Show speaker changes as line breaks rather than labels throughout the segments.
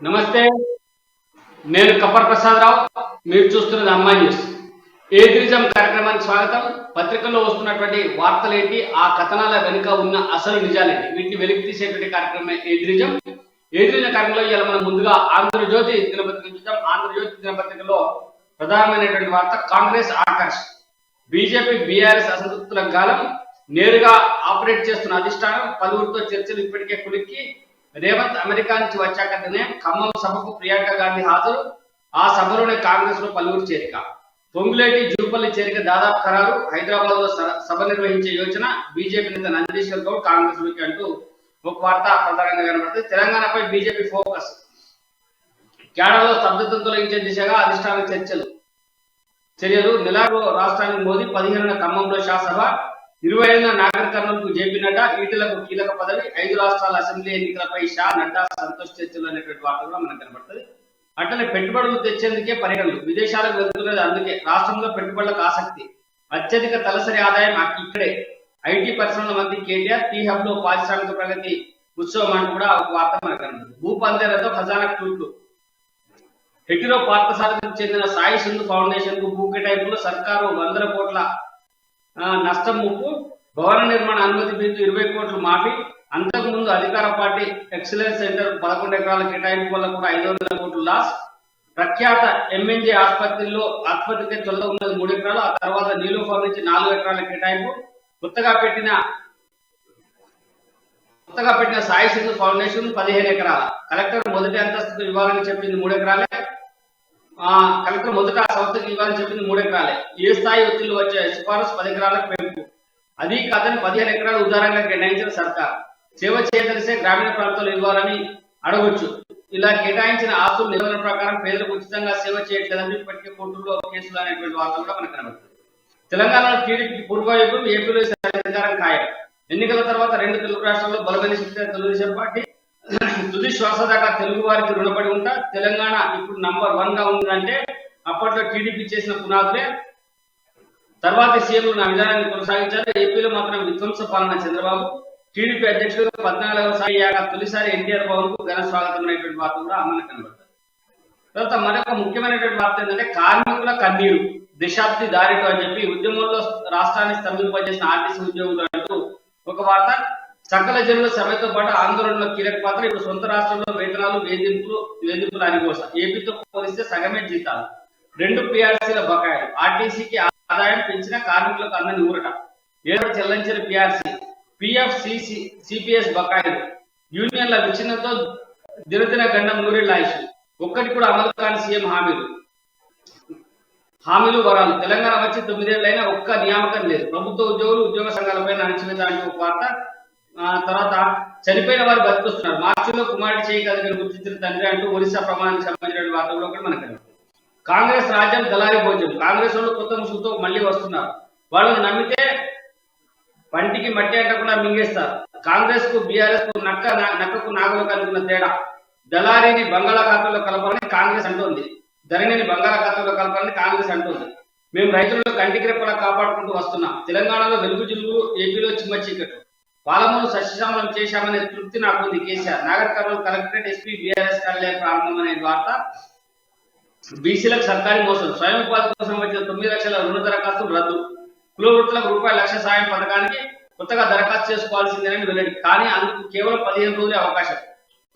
నమస్తే, నేను కప్పర్ ప్రసాదరావు. మీరు చూస్తున్నది అమ్మాయి న్యూస్. ఏదిరిజం కార్యక్రమానికి స్వాగతం. పత్రికల్లో వస్తున్నటువంటి వార్తలు ఏంటి, ఆ కథనాల వెనుక ఉన్న అసలు నిజాలేంటి, వీటిని వెలికి తీసేటువంటి కార్యక్రమమే ఏదిరిజం. ఏదిరిజం కార్యక్రమంలో ఇవాళ మనం ముందుగా ఆంధ్రజ్యోతి దినపత్రిక చూద్దాం. ఆంధ్రజ్యోతి దినపత్రికలో ప్రధానమైనటువంటి వార్త కాంగ్రెస్ ఆకర్ష్. బీజేపీ బీఆర్ఎస్ అసంతృప్తుల గాలం, నేరుగా ఆపరేట్ చేస్తున్న అధిష్టానం, పలువురితో చర్చలు ఇప్పటికే కులిక్కి. రేవంత్ అమెరికా నుంచి వచ్చాకనే ఖమ్మం సభకు ప్రియాంక గాంధీ హాజరు. ఆ సభలోనే కాంగ్రెస్ లో పలువురు చేరిక. పొంగులేటి జూపల్లి చేరిక దాదాపు ఖరారు. హైదరాబాద్ లో సభ నిర్వహించే యోచన. బీజేపీ నేత నందీశ్వర్ గౌడ్ కాంగ్రెస్ లోకి అంటూ ఒక వార్త ప్రధానంగా కనబడుతుంది. తెలంగాణపై బీజేపీ ఫోకస్. కేడలో స్తబ్దతను తొలగించే దిశగా అధిష్టాన చర్యలు. నెలాఖరు రాష్ట్రానికి మోదీ. 15న ఖమ్మంలో శాసభ. 25న నాగర్ కర్నూలుకు జేపీ నడ్డా. ఈటలకు కీలక పదవి. 5 రాష్ట్రాల అసెంబ్లీ ఎన్నికలపై షా, నడ్డా సంతోష్ చర్చలు అనేటువంటి వార్త కూడా మనకు కనబడుతుంది. అట్లనే పెట్టుబడులు తెచ్చేందుకే పర్యటనలు. విదేశాలకు వెళ్తున్నది అందుకే. రాష్ట్రంలో పెట్టుబడులకు ఆసక్తి. అత్యధిక తలసరి ఆదాయం ఇక్కడే. ఐటీ పరిశ్రమల మంత్రి కేటీఆర్. టీ హబ్ లో పారిశ్రామిక ప్రగతి ఉత్సవం అంటూ కూడా ఒక వార్త మనకు కనబడుతుంది. భూపందేలతో ఖజానా ట్యూట్లు. హెటిరో పార్థసారథికి చెందిన సాయి సింధు ఫౌండేషన్ కు భూ కేటాయింపులో సర్కారు 100 కోట్ల నష్టం ముప్పు. భవన నిర్మాణ అనుమతి బిల్లు 20 కోట్లు మాఫీ. అంతకుముందు అధికార పార్టీ ఎక్సలెన్స్ సెంటర్ 11 ఎకరాల కేటాయింపు వల్ల కూడా 500 కోట్లు లాస్. ప్రఖ్యాత ఎంఎన్జే ఆసుపత్రికి తొలత ఉన్నది 3 ఎకరాలు. ఆ తర్వాత నీలోఫర్ నుంచి 4 ఎకరాల కేటాయింపు. కొత్తగా పెట్టిన సాయి సింధు ఫౌండేషన్ 15 ఎకరాల. కలెక్టర్ మొదటి అంతస్తుకు ఇవ్వాలని చెప్పింది 3 ఎకరాలే. కలెక్టర్ మొదట సంస్థకి ఇవ్వాలని చెప్పింది 3 ఎకరాలే. ఏ స్థాయి ఒత్తిళ్లు వచ్చే సిఫారసు 10 ఎకరాలకు పెంపు. అది కాదని 15 ఎకరాలు ఉదారంగా కేటాయించిన సర్కార్. సేవ చేయదలిసే గ్రామీణ ప్రాంతాల్లో ఇవ్వాలని అడగొచ్చు. ఇలా కేటాయించిన ఆస్తుల నిబంధన ప్రకారం పేదలకు ఉచితంగా సేవ చేయట్లేదని ఇప్పటికే కోర్టులో కేసులు అనేటువంటి వార్త కూడా మనకు కనబడుతుంది. తెలంగాణలో టీడీపీ పూర్వవైపు, ఏపీలో అధికారం ఖాయం. ఎన్నికల తర్వాత 2 తెలుగు రాష్ట్రాల్లో బలమైన శక్తి తెలుగుదేశం పార్టీ. తుది శ్వాస దాకా తెలుగు వారికి రుణపడి ఉంటా. తెలంగాణ ఇప్పుడు నంబర్ 1 గా ఉందంటే అప్పట్లో టీడీపీ చేసిన పునాదులే. తర్వాత సీఎంలు నా విధానాన్ని కొనసాగించారు. ఏపీలో మాత్రం విధ్వంస పాలన చంద్రబాబు. టీడీపీ అధ్యక్షుడు 14వ తొలిసారి ఎన్టీఆర్ భవన్ కు ఘన స్వాగతం అనేటువంటి వార్త కూడా మనకు కనబడుతుంది. తర్వాత మరొక ముఖ్యమైనటువంటి వార్త ఏంటంటే కార్మికుల కన్నీరు దశాబ్ది దారితో అని చెప్పి ఉద్యమంలో రాష్ట్రాన్ని స్తంభింపజేసిన ఆర్టీసీ ఉద్యోగులు అంటూ ఒక వార్త. సకల జనుల సమ్మెతో పాటు ఆందోళనలో కీలక పాత్ర. ఇప్పుడు సొంత రాష్ట్రంలో వేతనాలు వేధింపులు అనిగోస. ఏపీతో పోలిస్తే సగమే జీతాలు. 2 పిఆర్సీల బకాయిలు. ఆర్టీసీకి ఆదాయం పెంచిన కార్మికులకు అందని ఊరట. ఏడాది చెల్లించిన పిఆర్సీ, పిఎఫ్, సిపిఎస్ బకాయిలు. యూనియన్ల విచ్ఛిన్నంతో దినదిన గండం నూరేళ్ల ఆయుష్. ఒక్కటి కూడా అమలు కాని సీఎం హామీలు వరాలు. తెలంగాణ వచ్చి 9 ఏళ్లైనా ఒక్క నియామకం లేదు. ప్రభుత్వ ఉద్యోగులు, ఉద్యోగ సంఘాలపైన అణచివేత అంటే ఒక వార్త. తర్వాత చనిపోయిన వారు బతికొస్తున్నారు. మార్చిలో కుమారుడి చేయి కథను గుర్తించిన తండ్రి అంటూ ఒరిస్సా ప్రమాణానికి సంబంధించిన వార్తలు కూడా మనకు కనబడుతుంది. కాంగ్రెస్ రాజ్యం దళారీ భోజనం. కాంగ్రెస్ వాళ్ళు కొత్త ముసుగుతో మళ్ళీ వస్తున్నారు. వాళ్ళని నమ్మితే పంటికి మట్టి అంటకుండా మింగేస్తారు. కాంగ్రెస్ కు, బీఆర్ఎస్ కు నక్కకు నాగలకు అనుకున్న తేడా. దళారీని బంగాళాఖాతంలో కలపాలని కాంగ్రెస్ అంటోంది. ధరణిని బంగాళాఖాతంలో కలపాలని కాంగ్రెస్ అంటోంది. మేము రైతులను కంటికి రెప్పలా కాపాడుకుంటూ వస్తున్నాం. తెలంగాణలో వెలుగు జిల్లు, ఏపీలో చిమ్మ చీకట్లు. పాలమూరు సస్యశామలం చేశామనే తృప్తి నాకుంది KCR. Nagar Kurnool collectorate, SP, BRS కార్యాలయం ప్రారంభం అనే వార్త. బీసీలకు సర్కారీ మోసం. స్వయం ఉపాధి కోసం వచ్చిన 9 లక్షల రుణ దరఖాస్తులు రద్దు. కులవృత్తులకు ₹1,00,000 సాయం పథకానికి కొత్తగా దరఖాస్తు చేసుకోవాల్సిందేనని వెల్లడి. కానీ అందుకు కేవలం 15 రోజులే అవకాశం.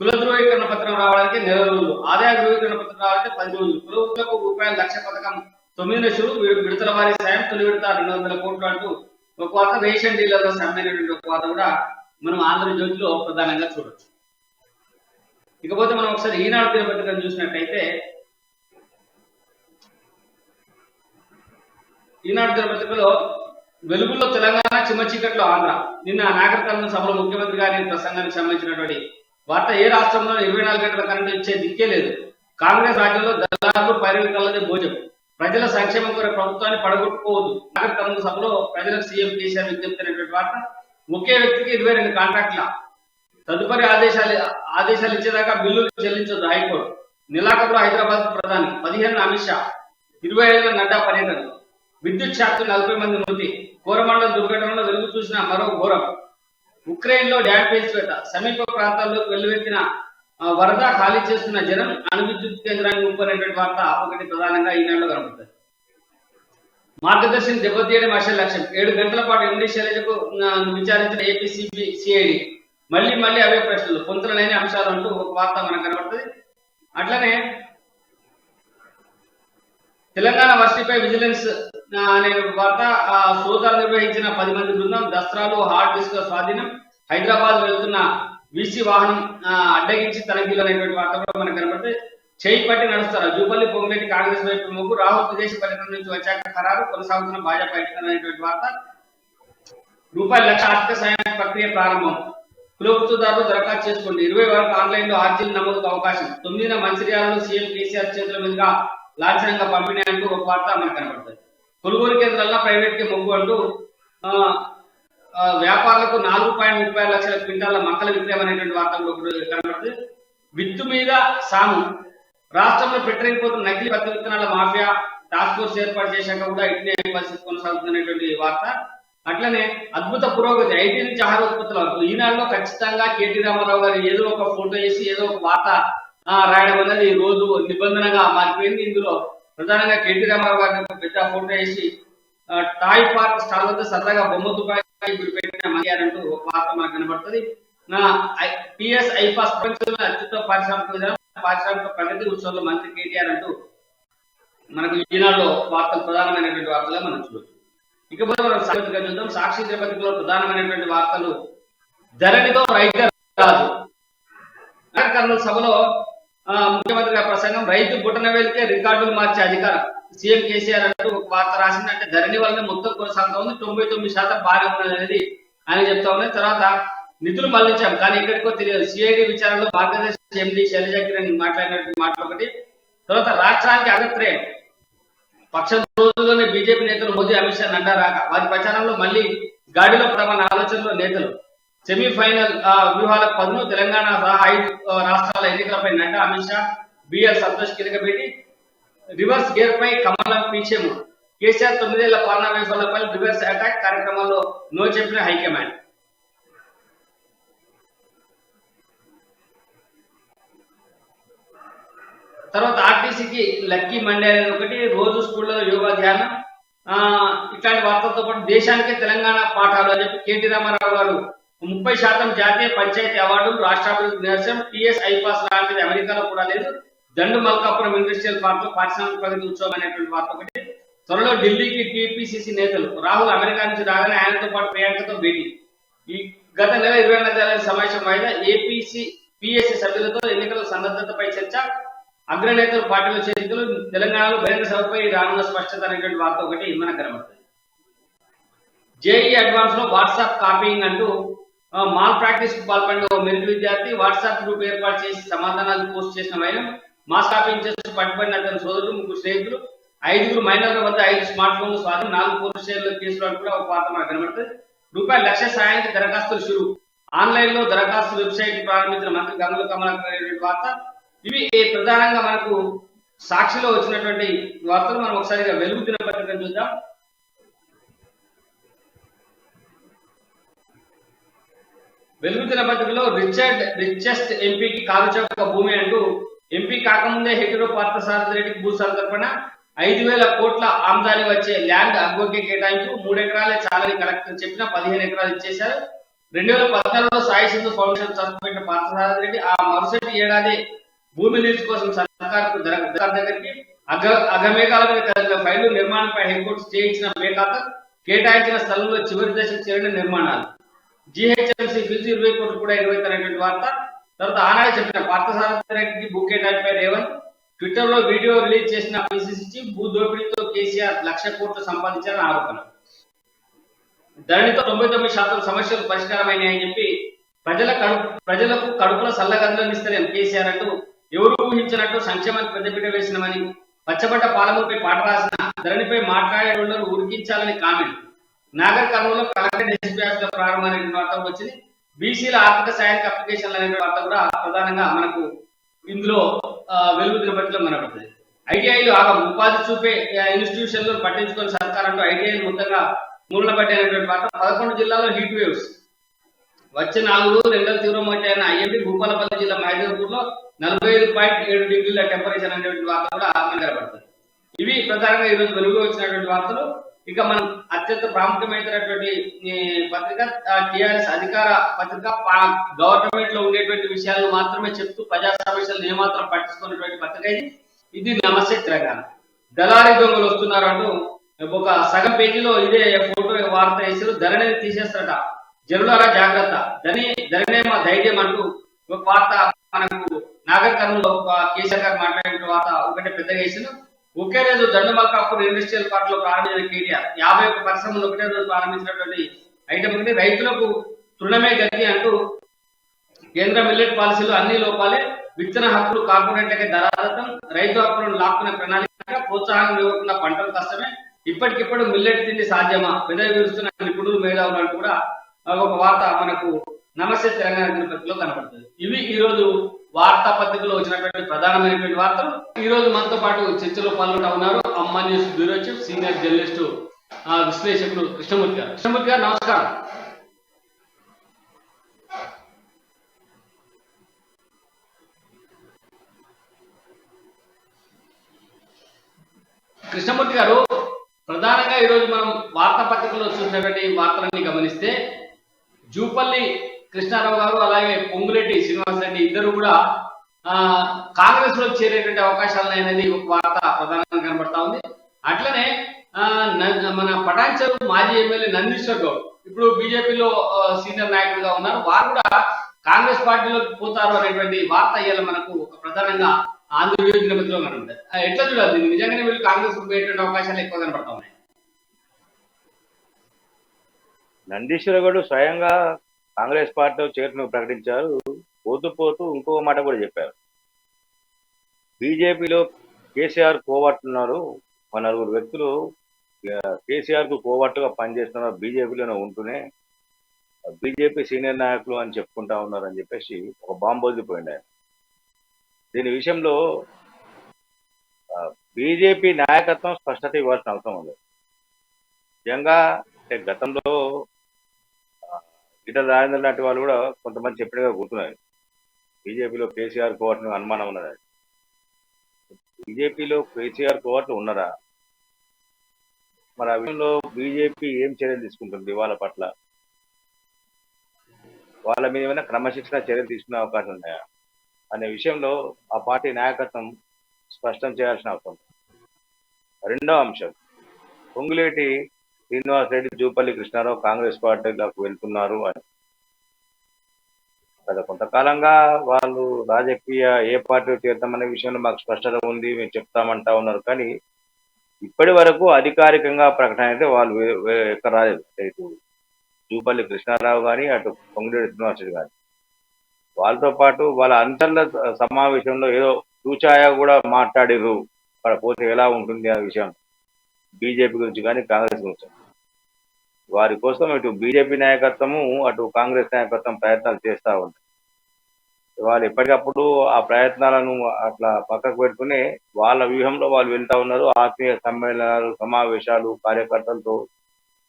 కుల ధృవీకరణ పత్రం రావడానికి 9 రోజులు. ఆదాయ ధృవీకరణ పత్రం రావాలంటే 10 రోజులు. కులవృత్తులకు ₹1,00,000 పథకం 9 లక్షలు. విడతల వారి సాయం తొలి విడత 200 కోట్లు అంటూ ఒక వార్త. రేషన్ డీలర్ల సమ్మెనటువంటి ఒక వార్త కూడా మనం ఆంధ్రజ్యోతిలో ప్రధానంగా చూడొచ్చు. ఇకపోతే మనం ఒకసారి ఈనాడు దినపత్రికను చూసినట్టయితే, ఈనాడు దినపత్రికలో వెలుగులో తెలంగాణ, చిమ్మ చీకట్లో ఆంధ్ర. నిన్న నాగర్ కర్నూలు సభలో ముఖ్యమంత్రి గారి ప్రసంగానికి సంబంధించినటువంటి వార్త. ఏ రాష్ట్రంలో 24 గంటల కరెంటు ఇచ్చే దిక్కే లేదు. కాంగ్రెస్ రాజ్యంలో దళారులు పైరులదే భోజనం. ప్రజల సంక్షేమం కొరకు ప్రభుత్వాన్ని పడగొట్టుకోవద్దు. నాగర్ కర్నూలు సభలో ప్రజలకు సీఎం కేసీఆర్ విజ్ఞప్తి అనేటువంటి వార్త. ఒకే వ్యక్తికి 22 కాంట్రాక్ట్ల. తదుపరి ఆదేశాలు ఇచ్చేదాకా బిల్లులు చెల్లించొద్దు హైకోర్టు. నెలాఖరులో హైదరాబాద్ ప్రధాని. 15న అమిత్ షా. 25న నడ్డా పర్యటన. విద్యుత్ షాక్ 40 మంది మృతి. కోరమండలం దుర్ఘటనలో వెలుగు చూసిన మరో ఘోరం. ఉక్రెయిన్ లో డ్యామ్ పేల్చివేత. సమీప ప్రాంతాల్లోకి వెల్లువెత్తిన వరద ఖాళీ చేస్తున్న జనం అణు విద్యుత్ కేంద్రాన్ని ముప్పనేటువంటి వార్త ఒకటి ప్రధానంగా ఈనాడులో కనబడుతుంది. మార్గదర్శిని దెబ్బతీయడం అసలు లక్ష్యం. 7 గంటల పాటు ఎండి శైలజకు విచారించిన ఏపీసీబీ సిఐడి. మళ్ళీ అవే ప్రశ్నలు, పొంతనలేని అంశాలు అంటూ ఒక వార్త మనకు కనబడుతుంది. అట్లనే తెలంగాణ వర్సిటీపై విజిలెన్స్ అనే వార్త, సోదాలు నిర్వహించిన 10 మంది బృందం, దస్త్రాలు హార్డ్ డిస్క్ స్వాధీనం, హైదరాబాద్ వెళ్తున్న వీసీ వాహనం అడ్డగించి తనిఖీలు అనేటువంటి వార్త కూడా మనకు కనబడుతుంది. చేయి పట్టి నడుస్తారు జూపల్లి పొంగులేటి కాంగ్రెస్ వైపు మొగ్గు, రాహుల్ విదేశీ పర్యటన నుంచి వచ్చాక ఖరారు, కొనసాగుతున్న భాజపా ఎన్నికలు అనేటువంటి వార్త. ₹1,00,000 ఆర్థిక సాయం ప్రక్రియ ప్రారంభం, కులవృత్తిదారులు దరఖాస్తు చేసుకోండి, 20 వరకు ఆన్లైన్ లో ఆర్జీలు నమోదుకు అవకాశం, 9న మంచిర్యాలలో సీఎం కేసీఆర్ చేతుల మీదుగా లాంఛనంగా పంపిణీ అంటూ ఒక వార్త మనకు కనబడుతుంది. కొనుగోలు కేంద్రాల్లో ప్రైవేట్ కి మొగ్గు అంటూ వ్యాపారులకు 4.36 లక్షల క్వింటాల మొక్కల విక్రయం అనేటువంటి వార్త కనబడుతుంది. విత్తు మీద సాము, రాష్ట్రంలో పెట్టలేకపోతున్న నకిలీ పత్తి విత్తనాల మాఫియా టాస్క్ ఫోర్స్ ఏర్పాటు చేశాక కూడా ఇట్నే పరిస్థితి కొనసాగుతున్నటువంటి వార్త. అట్లనే అద్భుత పురోగతి, 5 నుంచి 6 ఉత్పత్తుల వరకు. ఈనాడులో ఖచ్చితంగా కేటీ రామారావు గారు ఏదో ఒక ఫోటో వేసి ఏదో ఒక వార్త రాయడం అనేది రోజు నిబంధనగా మారిపోయింది. ఇందులో ప్రధానంగా కేటీ రామారావు గారిని పెద్ద ఫోటో వేసి టాయ్ పార్క్ స్టాల్ వద్ద సరదాగా బొమ్మ తుపాయి పెట్టినంటూ ఒక వార్త మనకు కనబడుతుంది. పిఎస్ ఐపాస్ ప్రపంచంలో అత్యుత్తమ పారిశ్రామిక ప్రగతి ఉత్సవంలో మంత్రి కేటీఆర్ అంటూ మనకు ఈనాడులో వార్తలు ప్రధానమైనటువంటి వార్తలుగా మనం చూడవచ్చు. ఇకపోతే మనం సాహిత్యంగా చూద్దాం. సాక్షి దినపత్రికలో ప్రధానమైనటువంటి వార్తలు, ధరణితో రైతు రాజు. కర్నూలు సభలో ముఖ్యమంత్రి గారి ప్రసంగం, రైతు బుటనవేలికే రికార్డులు మార్చే అధికారం, సీఎం కేసీఆర్ అంటూ ఒక వార్త రాసింది. అంటే ధరణి వల్ల మొత్తం కొనసాగుతా ఉంది, 99% బాగా ఉన్నది అనేది ఆయన చెప్తా ఉన్నాయి. తర్వాత నిధులు మళ్లించాం కానీ ఎక్కడికో తెలియదు, సిఐడి విచారణలో మార్గదర్శి ఎండి శైలజాకి మాట్లాడినటువంటి మాట ఒకటి. తర్వాత రాష్ట్రానికి అగత్రయం, పక్షం రోజుల్లోనే బీజేపీ నేతలు మోదీ, అమిత్ షా, నడ్డా రాక వారి ప్రచారంలో మళ్ళీ గాడిలో పడమన్న ఆలోచనలో నేతలు. సెమీఫైనల్ వ్యూహాలకు పదును, తెలంగాణ సహా 5 రాష్ట్రాల ఎన్నికలపై నడ్డా, అమిత్ షా, బిఎల్ సంతోష్ కీలక భేటీ. రివర్స్ గేర్ పై కమలం పీచేము, కేసీఆర్ 9 ఏళ్ల పాలనా వైఫల్యంపై రివర్స్ అటాక్, కార్యక్రమంలో నో చెప్పిన హైకమాండ్. తర్వాత ఆర్టీసీకి లక్కీ మండే అనేది ఒకటి, రోజు స్కూళ్లలో యోగా ధ్యానం, ఇట్లాంటి వార్తలతో పాటు దేశానికే తెలంగాణ పాఠాలు అని చెప్పి కేటీ రామారావు గారు 30% జాతీయ పంచాయతీ అవార్డులు, రాష్ట్రాభివృద్ధి నిరసన, టీఎస్ ఐపాస్ లాంటిది అమెరికాలో కూడా లేదు, దండు మల్కాపురం ఇండస్ట్రియల్ పార్క్ లో పారిశ్రామిక ప్రగతి ఉత్సవం అనేటువంటి వార్త ఒకటి. త్వరలో ఢిల్లీకి టీపీసీసీ నేతలు, రాహుల్ అమెరికా నుంచి రాగానే ఆయనతో పాటు ప్రియాంకతో భేటీ. ఈ గత నెల 24వ తేదీ సమావేశం వాయిదా, పిఎస్సీ సభ్యులతో ఎన్నికల సన్నద్ధతపై చర్చ, అగ్రనేతలు పార్టీలో చేరికలు, తెలంగాణలో బహిరంగ సభపై రానున్న స్పష్టత అనేటువంటి వార్త ఒకటి మనకు కనబడుతుంది. జేఈ అడ్వాన్స్ లో వాట్సాప్ కాపీయింగ్ అంటూ మాల్ ప్రాక్టీస్ కు పాల్పడిన ఓ మెరిట్ విద్యార్థి వాట్సాప్ గ్రూప్ ఏర్పాటు చేసి సమాధానాలు పోస్ట్ చేసిన వైరం, మాస్ కాపీయింగ్ చేస్తూ పట్టుబడిన అతని సోదరుడు, 3 స్నేహితులు, 5 మైనర్ల వద్ద 5 స్మార్ట్ ఫోన్లు స్వాధీనం, 4 పోలీస్ స్టేషన్ల కేసులు అంటూ కూడా ఒక వార్త మనకు కనబడుతుంది. ₹1,00,000 సాయానికి దరఖాస్తులు షురు, ఆన్లైన్ లో దరఖాస్తు వెబ్సైట్ ప్రారంభించిన మంత్రి గంగుల కమలాకర్ వార్త. ఇవి ప్రధానంగా మనకు సాక్షిలో వచ్చినటువంటి వార్తలు. మనం ఒకసారిగా వెలుగు దినపత్రికను చూద్దాం. వెలుగు దినపత్రికలో రిచెస్ట్ ఎంపీకి కారుచౌక భూమి అంటూ, ఎంపీ కాకముందే హెటరో పార్థసారథి రెడ్డికి భూ సంతర్పణ, 5,000 కోట్ల ఆమ్దాని వచ్చే ల్యాండ్ అగ్గోకే కేటాయింపు, 3 ఎకరాలే చాలని కలెక్టర్ చెప్పిన 15 ఎకరాలు ఇచ్చేశారు. 2014లో సాయి సింధు ఫౌండేషన్ చదువుపెట్టిన పార్థసారథి రెడ్డి ఆ మరుసటి ఏడాది భూమి లీజు కోసం సర్కార్కు దగ్గరికి అగమేఘాల మీద కదిలిన ఫైలు, నిర్మాణంపై హైకోర్టు స్టే ఇచ్చిన మేకాత, కేటాయించిన స్థలంలో చివరి దశకు చేరిన నిర్మాణాలు, జిహెచ్ఎంసీ ఫీజు 20 కోట్లు కూడా ఎగవేతనేటువంటి వార్త. తర్వాత ఆనాడే చెప్పిన పార్థసారథి రెడ్డికి భూ కేటాయింపై రేవంత్, ట్విట్టర్ లో వీడియో రిలీజ్ చేసిన పిసిసి భూ దోపిడీతో కేసీఆర్ 1,00,000 కోట్లు సంపాదించారని ఆరోపణ. ధరణితో 99% సమస్యలు పరిష్కారమైనాయని చెప్పి ప్రజలకు కడుపుల సల్లగందులను ఇస్తలేం కేసీఆర్ అంటూ, ఎవరు ఊహించినట్టు సంక్షేమానికి పెద్దపీట వేసినామని, పచ్చబడ్డ పాలముపై పాట రాసిన ధరణిపై మాట్లాడే వాళ్ళను ఉరికించాలని కామెంట్. నాగర్ కర్నూలులో కలెక్టర్ ఎస్పీ ఆఫీసులో ప్రారంభమైన వార్త వచ్చింది. బీసీల ఆర్థిక సాయానికి అప్లికేషన్లు అనే వార్త కూడా ప్రధానంగా మనకు ఇందులో వెలుగు దినపత్రికలో కనబడుతుంది. ఐటీఐలు ఆగం, ఉపాధి చూపే ఇన్స్టిట్యూషన్లు పట్టించుకొని సర్కార్ అంటూ ఐటీఐలు మొత్తంగా మూలన పట్టేటువంటి వార్త. 11 జిల్లాల్లో హీట్ వేవ్స్, వచ్చే 4 రోజులు ఎండలు తీవ్రమవుతాయని ఐఎండీ భూపాలపల్లి జిల్లా మైదూర్పూర్లో 45.7 డిగ్రీల టెంపరేచర్ అనేటువంటి వార్త కూడా కనబడుతుంది. ఇవి ప్రధానంగా ఈరోజు వెలుగు వచ్చినటువంటి వార్తలు. ఇక మనం అత్యంత ప్రాముఖ్యమైనటువంటి పత్రిక టిఆర్ఎస్ అధికార పత్రిక గవర్నమెంట్ లో ఉండేటువంటి విషయాలను మాత్రమే చెప్తూ ప్రజా సమస్యలను ఏమాత్రం పట్టించుకున్నటువంటి పత్రిక ఇది నమస్తే తెలంగాణ. దళారీ దొంగలు వస్తున్నారు అంటూ ఒక సగం పేజీలో ఇదే ఫోటో వార్త వేసారు. ధరణిని తీసేస్తారట, జనులారా జాగ్రత్త, ధరణే మా ధైర్యం అంటూ ఒక వార్త మనకు నాగర్ కర్నూలు కేసీఆర్ గారు మాట్లాడిన వార్త ఒకటే పెద్దగా వేసారు. ఒకే రోజు దండమల్కాపూర్ ఇండస్ట్రియల్ పార్క్ లో ప్రారంభించిన కేటీఆర్ 51 పరిశ్రమలు ఒకటే రోజు ప్రారంభించినటువంటి ఐటమ్ ఉంది. రైతులకు తృణమే గతి అంటూ కేంద్ర మిల్లెట్ పాలసీలో అన్ని లోపాలే, విత్తన హక్కులు కార్పొరేట్లకే ధరాదత్తం, రైతు హక్కులను లాక్కునే ప్రణాళిక, ప్రోత్సాహం ఇవ్వకుండా పంటలు కష్టమే, ఇప్పటికిప్పుడు మిల్లెట్ తిండి సాధ్యమా, పెదవి విరుస్తున్న నిపుణులు మేధావులు అంటూ కూడా ఒక వార్త మనకు నమస్తే తెలంగాణ దినపత్రికలో కనబడుతుంది. ఇవి ఈ రోజు వార్తాపత్రికలో వచ్చినటువంటి ప్రధానమైనటువంటి వార్తలు. ఈ రోజు మనతో పాటు చర్చలో పాల్గొంటూ ఉన్నారు అమ్మా news bureau chief senior journalist విశ్లేషకులు కృష్ణమూర్తి గారు. కృష్ణమూర్తి గారు నమస్కారం. కృష్ణమూర్తి గారు, ప్రధానంగా ఈరోజు మనం వార్తాపత్రికలో చూసినటువంటి వార్తలన్నీ గమనిస్తే జూపల్లి కృష్ణారావు గారు అలాగే పొంగులేటి శ్రీనివాసరెడ్డి ఇద్దరు కూడా కాంగ్రెస్ లో చేరేటువంటి అవకాశాలు అనేది ఒక వార్త ప్రధానంగా కనబడతా ఉంది. అట్లనే మన పటాన్చెరు మాజీ ఎమ్మెల్యే నందీశ్వర్ గౌడ్ ఇప్పుడు బీజేపీలో సీనియర్ నాయకులుగా ఉన్నారు. వారు కూడా కాంగ్రెస్ పార్టీలోకి పోతారు అనేటువంటి వార్త ఇవాళ మనకు ఒక ప్రధానంగా ఆంధ్రప్రదేశ్ దినపత్రికలో కనబడుతుంది. ఎట్లా చూడాలి, నిజంగానే వీళ్ళు కాంగ్రెస్ కు పోయేటువంటి అవకాశాలు ఎక్కువ కనబడతా ఉన్నాయి?
నందీశ్వర్ గౌడ్ స్వయంగా కాంగ్రెస్ పార్టీలో చేరును ప్రకటించారు. పోతూ ఇంకో మాట కూడా చెప్పారు. బీజేపీలో కేసీఆర్ కోవట్టున్నారు, మన నలుగురు వ్యక్తులు కేసీఆర్ కు కోవట్టుగా పనిచేస్తున్నారు, బీజేపీలోనే ఉంటూనే బీజేపీ సీనియర్ నాయకులు అని చెప్పుకుంటా ఉన్నారు అని చెప్పేసి ఒక బాంబు వదిలిపోయింది ఆయన. దీని విషయంలో బీజేపీ నాయకత్వం స్పష్టత ఇవ్వాల్సిన అవసరం ఉంది. నిజంగా గతంలో ఈటల రాజేందర్ లాంటి వాళ్ళు కూడా కొంతమంది చెప్పినగా గుర్తున్నారు, బీజేపీలో కేసీఆర్ కోవట్లు అనుమానం ఉన్నది. బీజేపీలో కేసీఆర్ కోవట్లు ఉన్నారా? మరి ఆ విషయంలో బీజేపీ ఏం చర్యలు తీసుకుంటుంది వాళ్ళ పట్ల? వాళ్ళ మీద ఏమైనా క్రమశిక్షణ చర్యలు తీసుకునే అవకాశం ఉన్నాయా అనే విషయంలో ఆ పార్టీ నాయకత్వం స్పష్టం చేయాల్సిన అవసరం. రెండో అంశం, పొంగులేటి శ్రీనివాసరెడ్డి, జూపల్లి కృష్ణారావు కాంగ్రెస్ పార్టీలోకి వెళ్తున్నారు అని గత కొంతకాలంగా వాళ్ళు రాజకీయ ఏ పార్టీలో చేరుతామనే విషయంలో మాకు స్పష్టత ఉంది, మేము చెప్తామంటా ఉన్నారు. కానీ ఇప్పటి వరకు అధికారికంగా ప్రకటన అయితే వాళ్ళు ఎక్కడ రాలేదు. ఇటు జూపల్లి కృష్ణారావు కానీ అటు పొంగులేటి శ్రీనివాసరెడ్డి కానీ. వాళ్ళతో పాటు వాళ్ళ అంతర్ల సమావేశంలో ఏదో చూచాయా కూడా మాట్లాడిర్రు, అక్కడ పోతే ఎలా ఉంటుంది అనే విషయం బీజేపీ గురించి కానీ కాంగ్రెస్ గురించి. వారి కోసం ఇటు బీజేపీ నాయకత్వము అటు కాంగ్రెస్ నాయకత్వం ప్రయత్నాలు చేస్తూ ఉంటారు. వాళ్ళు ఎప్పటికప్పుడు ఆ ప్రయత్నాలను అట్లా పక్కకు పెట్టుకుని వాళ్ళ వ్యూహంలో వాళ్ళు వెళ్తా ఉన్నారు. ఆత్మీయ సమ్మేళనాలు, సమావేశాలు, కార్యకర్తలతో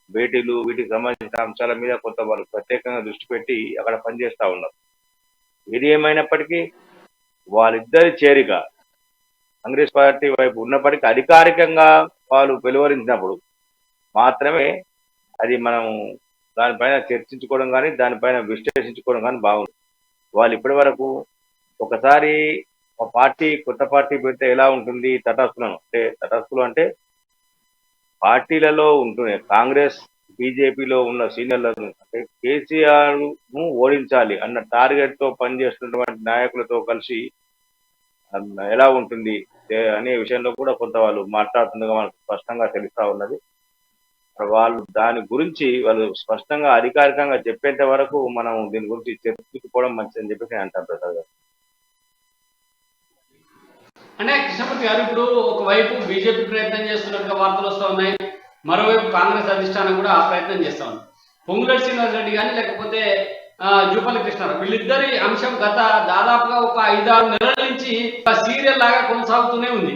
భేటీలు, వీటికి సంబంధించిన అంశాల మీద కొంత వాళ్ళు ప్రత్యేకంగా దృష్టి పెట్టి అక్కడ పనిచేస్తూ ఉన్నారు. ఏది ఏమైనప్పటికీ వాళ్ళిద్దరి చేరిక కాంగ్రెస్ పార్టీ వైపు ఉన్నప్పటికీ అధికారికంగా వాళ్ళు వెలువరించినప్పుడు మాత్రమే అది మనం దానిపైన చర్చించుకోవడం కానీ దానిపైన విశ్లేషించుకోవడం కానీ బాగుంది. వాళ్ళు ఇప్పటి వరకు ఒకసారి ఒక పార్టీ కొత్త పార్టీ పెడితే ఎలా ఉంటుంది, తటస్థులు అంటే పార్టీలలో ఉంటూనే కాంగ్రెస్ బీజేపీలో ఉన్న సీనియర్లను అంటే కేసీఆర్ ను ఓడించాలి అన్న టార్గెట్ తో పనిచేస్తున్నటువంటి నాయకులతో కలిసి ఎలా ఉంటుంది అనే విషయంలో కూడా కొంత వాళ్ళు మాట్లాడుతుండగా మనకు స్పష్టంగా తెలుస్తా ఉన్నది. వాళ్ళు దాని గురించి వాళ్ళు స్పష్టంగా అధికారికంగా చెప్పేంత వరకు మనం దీని గురించి చర్చించుకోవడం మంచిదని చెప్పేసి నేను అంటాను ప్రసాద్ గారు.
అంటే కృష్ణమూర్తి గారు, ఇప్పుడు ఒకవైపు బీజేపీ ప్రయత్నం చేస్తున్నట్టుగా వార్తలు వస్తూ ఉన్నాయి, మరోవైపు కాంగ్రెస్ అధిష్టానం కూడా ప్రయత్నం చేస్తా ఉంది. పొంగులేటి శ్రీనివాసరెడ్డి కానీ లేకపోతే జూపల్లి కృష్ణారావు వీళ్ళిద్దరి అంశం గత దాదాపుగా ఒక 5-6 నెలల నుంచి సీరియల్ లాగా కొనసాగుతూనే ఉంది.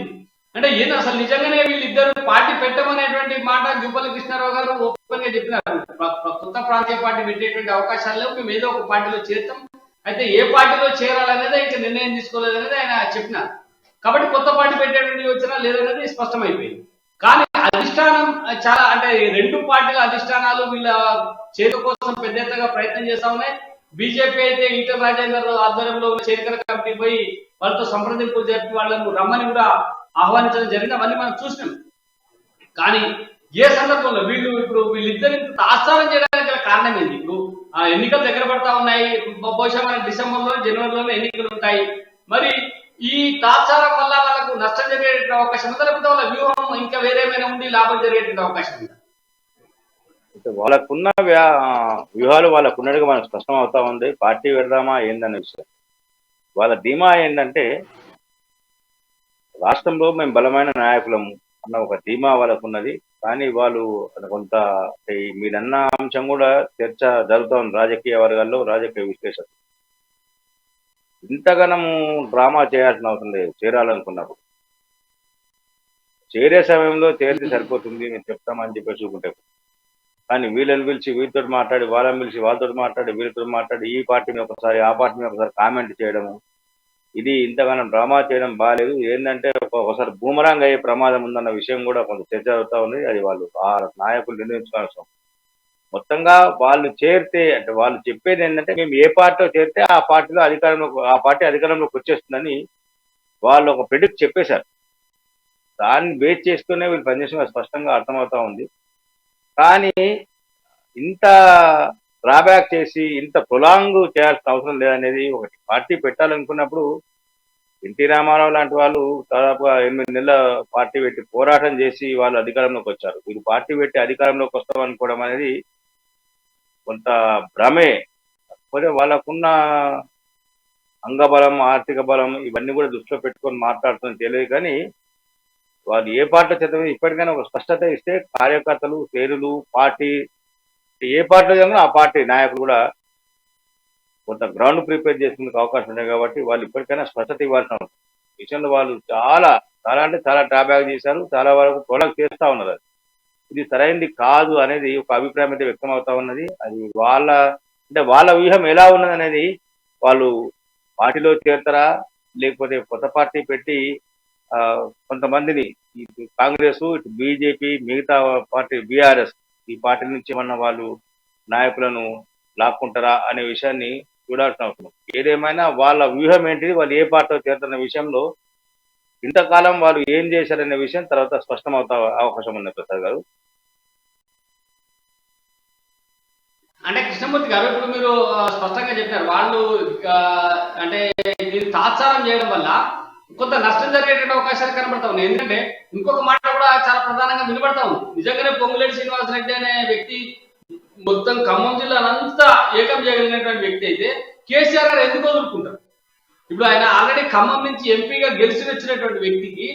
అంటే ఏంది అసలు నిజంగానే వీళ్ళిద్దరు పార్టీ పెట్టమనేటువంటి మాట జూపల్లి కృష్ణారావు గారు ఓపెన్ గా చెప్పినారు. కొత్త ప్రాంతీయ పార్టీ పెట్టేటువంటి అవకాశాలు లేవు, మేము ఏదో ఒక పార్టీలో చేరుతాం, అయితే ఏ పార్టీలో చేరాలనేది ఇంకా నిర్ణయం తీసుకోలేదనేది ఆయన చెప్పినారు. కాబట్టి కొత్త పార్టీ పెట్టేటువంటి యోచన లేదనేది స్పష్టమైపోయింది. కానీ అధిష్టానం చాలా అంటే రెండు పార్టీల అధిష్టానాలు వీళ్ళ చేరు కోసం పెద్ద ఎత్తుగా ప్రయత్నం చేస్తా ఉన్నాయి. బీజేపీ అయితే ఈటల రాజేందర్ ఆధ్వర్యంలో ఉన్న చేరికల కమిటీ పోయి వాళ్ళతో సంప్రదింపులు జరిపి వాళ్ళను రమ్మని కూడా ఆహ్వానించడం జరిగింది. అవన్నీ మనం చూసినాం. కానీ ఏ సందర్భంలో వీళ్ళిద్దరు తాత్సారం చేయడానికి గల కారణం ఏంది? ఇప్పుడు ఎన్నికలు దగ్గర పడతా ఉన్నాయి, బహుశా మనకి డిసెంబర్లో జనవరిలోనే ఎన్నికలు ఉంటాయి. మరి ఈ తాత్సారం వల్ల వాళ్ళకు నష్టం జరిగేటువంటి అవకాశం ఉందా, లేకపోతే వాళ్ళ వ్యూహం ఇంకా వేరేమైనా ఉండి లాభం జరిగేటువంటి అవకాశం ఉందా?
వాళ్ళకున్న వ్యూహాలు వాళ్ళకున్నట్టుగా మనకు స్పష్టం అవుతా ఉంది. పార్టీ పెడదామా ఏందనే విషయం వాళ్ళ ధీమా ఏంటంటే రాష్ట్రంలో మేము బలమైన నాయకులము అన్న ఒక ధీమా వాళ్ళకు ఉన్నది. కానీ వాళ్ళు కొంత మీరన్న అంశం కూడా చర్చ జరుగుతూ ఉంది రాజకీయ వర్గాల్లో, రాజకీయ విశ్లేషకులు. ఇంతగానము డ్రామా చేయాల్సిన అవసరం లేదు. చేరాలనుకున్నప్పుడు చేరే సమయంలో చేరితే సరిపోతుంది, మేము చెప్తామని చెప్పి చూకుంటే. కానీ వీళ్ళని పిలిచి వీళ్ళతో మాట్లాడి, వాళ్ళని పిలిచి వాళ్ళతో మాట్లాడి, వీళ్ళతో మాట్లాడి, ఈ పార్టీ మీద ఒకసారి ఆ పార్టీ మీద ఒకసారి కామెంట్ చేయడము, ఇది ఇంతగానో డ్రామా చేయడం బాగాలేదు. ఏంటంటే ఒకసారి బూమరాంగ్ అయ్యే ప్రమాదం ఉందన్న విషయం కూడా కొంత చర్చ అవుతా ఉంది. అది వాళ్ళు ఆ నాయకులు నిర్ణయించుకోవాల్సిన మొత్తంగా వాళ్ళు చేరితే అంటే వాళ్ళు చెప్పేది ఏంటంటే మేము ఏ పార్టీలో చేరితే ఆ పార్టీలో ఆ పార్టీ అధికారంలోకి వచ్చేస్తుందని వాళ్ళు ఒక ప్రెడిక్ట్ చెప్పేశారు. దాన్ని బేస్ చేసుకునే వీళ్ళు పనిచేసిన స్పష్టంగా అర్థమవుతా ఉంది. కానీ ఇంత డ్రాబ్యాక్ చేసి ఇంత ప్రొలాంగ్ చేయాల్సిన అవసరం లేదనేది ఒకటి. పార్టీ పెట్టాలనుకున్నప్పుడు ఎన్టీ రామారావు లాంటి వాళ్ళు దాదాపుగా 8 నెలల పార్టీ పెట్టి పోరాటం చేసి వాళ్ళు అధికారంలోకి వచ్చారు. వీళ్ళు పార్టీ పెట్టి అధికారంలోకి వస్తాం అనుకోవడం అనేది కొంత భ్రమే. కాకపోతే వాళ్ళకున్న అంగబలం, ఆర్థిక బలం ఇవన్నీ కూడా దృష్టిలో పెట్టుకొని మాట్లాడుతున్న తెలియదు. కానీ వాళ్ళు ఏ పార్టీలో చేత ఇప్పటికైనా ఒక స్పష్టత ఇస్తే కార్యకర్తలు, శ్రేణులు, పార్టీ ఏ పార్టీలో జరిగినా ఆ పార్టీ నాయకులు కూడా కొంత గ్రౌండ్ ప్రిపేర్ చేసుకునే అవకాశం ఉన్నాయి. కాబట్టి వాళ్ళు ఇప్పటికైనా స్పష్టత ఇవ్వాల్సిన విషయంలో వాళ్ళు చాలా చాలా అంటే చాలా డ్రాబ్యాక్ చేశారు. చాలా వరకు ప్రొడక్ట్ చేస్తూ ఉన్నారు. ఇది సరైనది కాదు అనేది ఒక అభిప్రాయం అయితే వ్యక్తం అవుతా ఉన్నది. అది వాళ్ళ వ్యూహం ఎలా ఉన్నది అనేది వాళ్ళు పార్టీలో చేరుతారా, లేకపోతే కొత్త పార్టీ పెట్టి కొంతమందిని ఇటు కాంగ్రెస్, ఇటు బీజేపీ, మిగతా పార్టీ బీఆర్ఎస్ ఈ పార్టీ నుంచి ఏమన్నా వాళ్ళు నాయకులను లాక్కుంటారా అనే విషయాన్ని చూడాల్సిన అవసరం. ఏదేమైనా వాళ్ళ వ్యూహం ఏంటిది, వాళ్ళు ఏ పార్టీలో చేరుతున్న విషయంలో ఇంతకాలం వాళ్ళు ఏం చేశారనే విషయం తర్వాత స్పష్టం అవుతా అవకాశం ఉంది ప్రసాద్ గారు.
అంటే కృష్ణమూర్తి గారు, ఇప్పుడు మీరు స్పష్టంగా చెప్పారు వాళ్ళు అంటే దీన్ని తాత్సారం చేయడం వల్ల కొంత నష్టం జరిగేటువంటి అవకాశాలు కనబడతా ఉన్నాయి. ఎందుకంటే ఇంకొక మాట కూడా చాలా ప్రధానంగా వినబడతా ఉంది. నిజంగానే పొంగులేటి శ్రీనివాసరెడ్డి అనే వ్యక్తి మొత్తం ఖమ్మం జిల్లానంతా ఏకం చేయగలిగినటువంటి వ్యక్తి అయితే కేసీఆర్ గారు ఎందుకు వదులుకుంటారు? ఇప్పుడు ఆయన ఆల్రెడీ ఖమ్మం నుంచి ఎంపీగా గెలిచి వచ్చినటువంటి వ్యక్తికి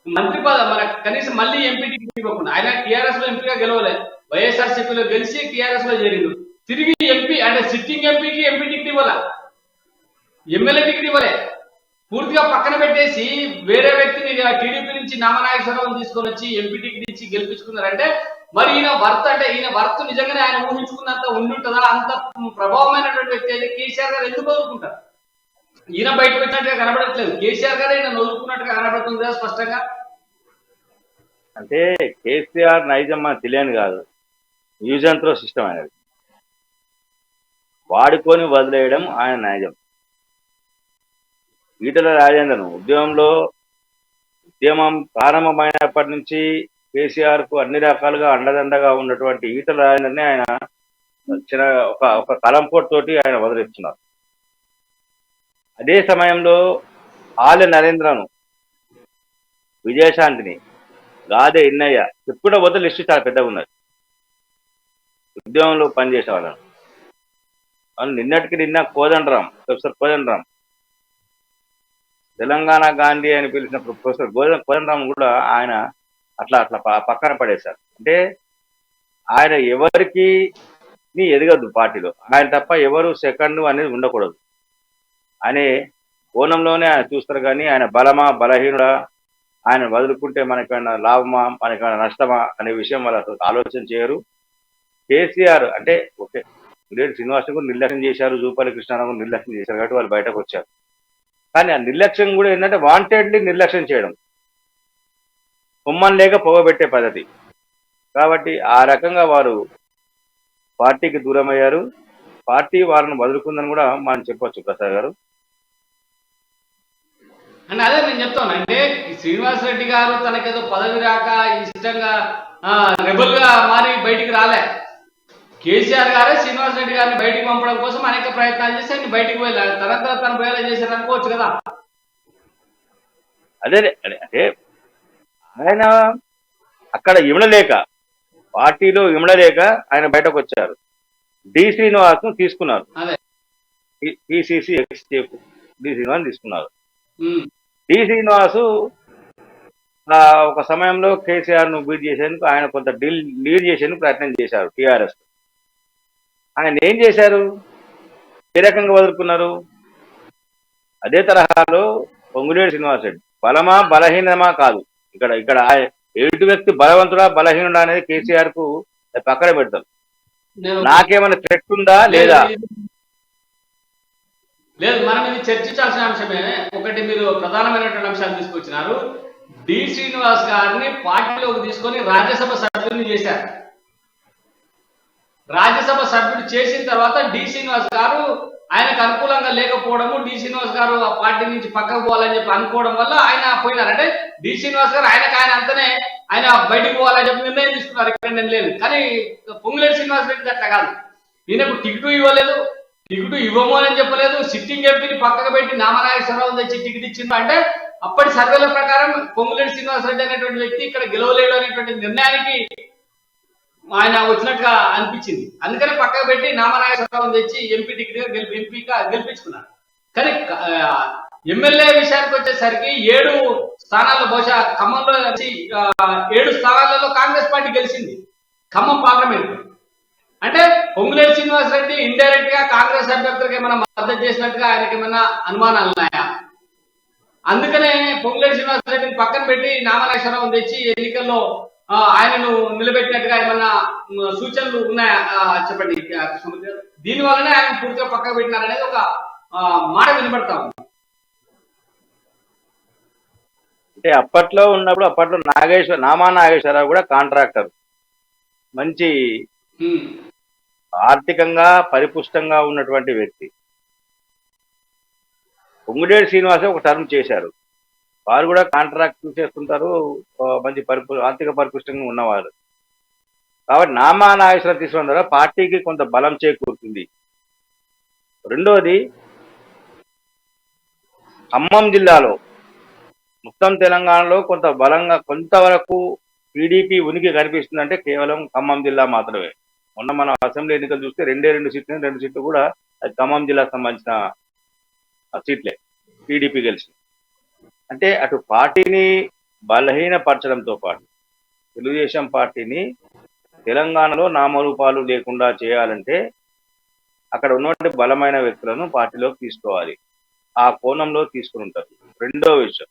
మంత్రి పదవి మన కనీసం మళ్ళీ ఎంపీ టికెట్ ఇవ్వకుండా, ఆయన టీఆర్ఎస్ లో ఎంపీగా గెలవలే, వైఎస్ఆర్సీపీలో గెలిచి టీఆర్ఎస్ లో చేరిండు. తిరిగి ఎంపీ అంటే సిట్టింగ్ ఎంపీకి ఎంపీ టికెట్ ఇవ్వాల, ఎమ్మెల్యే టికెట్ ఇవ్వలే, పూర్తిగా పక్కన పెట్టేసి వేరే వ్యక్తిని టీడీపీ నుంచి నామనాగేశ్వరరావు తీసుకొని వచ్చి ఎంపీ టికెట్ ఇచ్చి గెలిపించుకున్నారంటే మరి ఈయన వర్త్ నిజంగానే ఆయన ఊహించుకున్నంత ఉండుంటుందా? అంత ప్రభావమైనటువంటి వ్యక్తి అయితే కేసీఆర్ గారు ఎందుకు వదులుకుంటారు? ఈయన బయటకు వచ్చినట్టుగా కనబడట్లేదు, కేసీఆర్ గారు ఈయన వదులుకున్నట్టుగా కనబడుతుంది స్పష్టంగా.
అంటే కేసీఆర్ నైజం మనకు తెలియని కాదు, యూజ్ అండ్ త్రో సిస్టమ్ అనేది. వాడుకొని వదిలేయడం ఆయన నైజం. ఈటల రాజేందర్ను ఉద్యమం ప్రారంభమైనప్పటి నుంచి కేసీఆర్ కు అన్ని రకాలుగా అండదండగా ఉన్నటువంటి ఈటల రాజేందర్ని ఆయన ఒక తలంపోటు తోటి ఆయన వదిలిస్తున్నారు. అదే సమయంలో ఆలె నరేంద్రను, విజయశాంతిని, గాదె ఇన్నయ్య చెప్పుకుంటూ పోతే లిస్టు చాలా పెద్దగా ఉన్నది. ఉద్యమంలో పనిచేసే వాళ్ళను నిన్న ప్రొఫెసర్ కోదండరాం, తెలంగాణ గాంధీ అని పిలిచిన ప్రొఫెసర్ కోదండరాం కూడా ఆయన అట్లా పక్కన పడేశారు. అంటే ఆయన ఎవరికి ఎదగద్దు పార్టీలో, ఆయన తప్ప ఎవరు సెకండ్ అనేది ఉండకూడదు అనే కోణంలోనే ఆయన చూస్తారు. కానీ ఆయన బలమా బలహీనుడా ఆయన వదులుకుంటే మనకైనా లాభమా మనకైనా నష్టమా అనే విషయం వాళ్ళు అసలు ఆలోచన చేయరు. కేసీఆర్ అంటే ఓకే, గ్రేట్ శ్రీనివాస్ కూడా నిర్లక్ష్యం చేశారు, జూపల్లి కృష్ణారావు కూడా నిర్లక్ష్యం చేశారు కాబట్టి వాళ్ళు బయటకు వచ్చారు. కానీ ఆ నిర్లక్ష్యం కూడా ఏంటంటే వాంటెడ్లీ నిర్లక్ష్యం చేయడం, కుమ్మం లేక పొగబెట్టే పద్ధతి. కాబట్టి ఆ రకంగా వారు పార్టీకి దూరం అయ్యారు. పార్టీ వారిని వదులుకుందని కూడా మనం చెప్పొచ్చు ప్రసాద్ గారు.
అంటే అదే నేను చెప్తాను. అంటే శ్రీనివాస్ రెడ్డి గారు తనకేదో పదవి రాక ఇష్టంగా రెబల్ గా మారి బయటికి రాలే. కేసీఆర్ గారే శ్రీనివాస్ రెడ్డి గారిని బయటికి పంపడం కోసం అనేక ప్రయత్నాలు చేసి ఆయన బయటికి వెళ్ళారు. తనంతా తను పోయేలా చేశారు అనుకోవచ్చు కదా.
అదే అంటే ఆయన అక్కడ ఇమడలేక, పార్టీలో ఇమడలేక ఆయన బయటకు వచ్చారు. డి శ్రీనివాస్ తీసుకున్నారు,
అదే
PCC ex chief D Srinivas తీసుకున్నారు.
ఉమ్.
డి శ్రీనివాసు ఒక సమయంలో కేసీఆర్ ను బీట్ చేసేందుకు ఆయన కొంత లీడ్ చేసేందుకు ప్రయత్నం చేశారు టీఆర్ఎస్. ఆయన ఏం చేశారు, ఏ రకంగా వదులుకున్నారు? అదే తరహాలో పొంగులేటి శ్రీనివాస్ రెడ్డి బలమా బలహీనమా కాదు, ఇక్కడ ఇక్కడ ఎదుటి వ్యక్తి బలవంతుడా బలహీనుడా అనేది కేసీఆర్ కు పక్కన పెడతారు. నాకేమైనా థ్రెట్ ఉందా లేదా
లేదు, మనం ఇది చర్చించాల్సిన అంశమే. ఒకటి మీరు ప్రధానమైనటువంటి అంశాలు తీసుకొచ్చినారు. డి శ్రీనివాస్ గారిని పార్టీలోకి తీసుకొని రాజ్యసభ సభ్యుని చేశారు. రాజ్యసభ సభ్యుడు చేసిన తర్వాత డి శ్రీనివాస్ గారు ఆయనకు అనుకూలంగా లేకపోవడము, డి శ్రీనివాస్ గారు ఆ పార్టీ నుంచి పక్కకు పోవాలని చెప్పి అనుకోవడం వల్ల ఆయన పోయినారు. అంటే డి శ్రీనివాస్ గారు ఆయన అంతనే ఆయన బయటకు పోవాలని చెప్పి నిర్ణయం తీసుకున్నారు. ఇక్కడ నేను లేదు. కానీ పొంగులేటి శ్రీనివాస్ రెడ్డి అట్లా కాదు. ఈయనకు టికెట్ ఇవ్వలేదు, టికెట్ ఇవ్వము అని చెప్పలేదు. సిట్టింగ్ ఎంపీని పక్కకు పెట్టి నామనాగేశ్వరరావు తెచ్చి టికెట్ ఇచ్చిండు. అంటే అప్పటి సర్వేల ప్రకారం పొంగులేటి శ్రీనివాస్ రెడ్డి అనేటువంటి వ్యక్తి ఇక్కడ గెలవలేడు అనేటువంటి నిర్ణయానికి ఆయన వచ్చినట్టుగా అనిపించింది. అందుకని పక్కకు పెట్టి నామనాగేశ్వరరావు తెచ్చి ఎంపీ టికెట్ ఎంపీగా గెలిపించుకున్నారు. కానీ ఎమ్మెల్యే విషయానికి వచ్చేసరికి 7 స్థానాల్లో, బహుశా ఖమ్మంలో 7 స్థానాలలో కాంగ్రెస్ పార్టీ గెలిచింది ఖమ్మం పార్లమెంట్. అంటే పొంగులేటి శ్రీనివాస్ రెడ్డి ఇండైరెక్ట్ గా కాంగ్రెస్ అభ్యర్థులకు ఏమైనా మద్దతు చేసినట్టుగా ఆయనకి ఏమైనా అనుమానాలు ఉన్నాయా? అందుకనే పొంగులేటి శ్రీనివాస్ రెడ్డిని పక్కన పెట్టి నామనాగేశ్వరరావు తెచ్చి ఎన్నికల్లో ఆయనను నిలబెట్టినట్టుగా ఏమన్నా సూచనలు ఉన్నాయా చెప్పండి. దీని వల్లనే ఆయన పూర్తిగా పక్కకు పెట్టినారనేది ఒక మాట వినబడతా ఉంది.
అంటే అప్పట్లో నామా నాగేశ్వరరావు కూడా కాంట్రాక్టర్, మంచి ఆర్థికంగా పరిపుష్టంగా ఉన్నటువంటి వ్యక్తి. పొంగులేటి శ్రీనివాసే ఒక టర్మ్ చేశారు, వారు కూడా కాంట్రాక్ట్ చేస్తుంటారు, మంచి ఆర్థిక పరిపుష్టంగా ఉన్నవారు. కాబట్టి నామా నాగేశ్వరరావు తీసుకోవడం ద్వారా పార్టీకి కొంత బలం చేకూరుతుంది. రెండోది, ఖమ్మం జిల్లాలో మొత్తం తెలంగాణలో కొంత బలంగా కొంతవరకు టీడీపీ ఉనికి కనిపిస్తుందంటే కేవలం ఖమ్మం జిల్లా మాత్రమే. మొన్న మనం అసెంబ్లీ ఎన్నికలు చూస్తే 2 సీట్లు కూడా అది ఖమ్మం జిల్లాకు సంబంధించిన సీట్లే టీడీపీ గెలిచి. అంటే అటు పార్టీని బలహీనపరచడంతో పాటు తెలుగుదేశం పార్టీని తెలంగాణలో నామరూపాలు లేకుండా చేయాలంటే అక్కడ ఉన్నటువంటి బలమైన వ్యక్తులను పార్టీలోకి తీసుకోవాలి. ఆ కోణంలో తీసుకుని ఉంటారు. రెండో విషయం,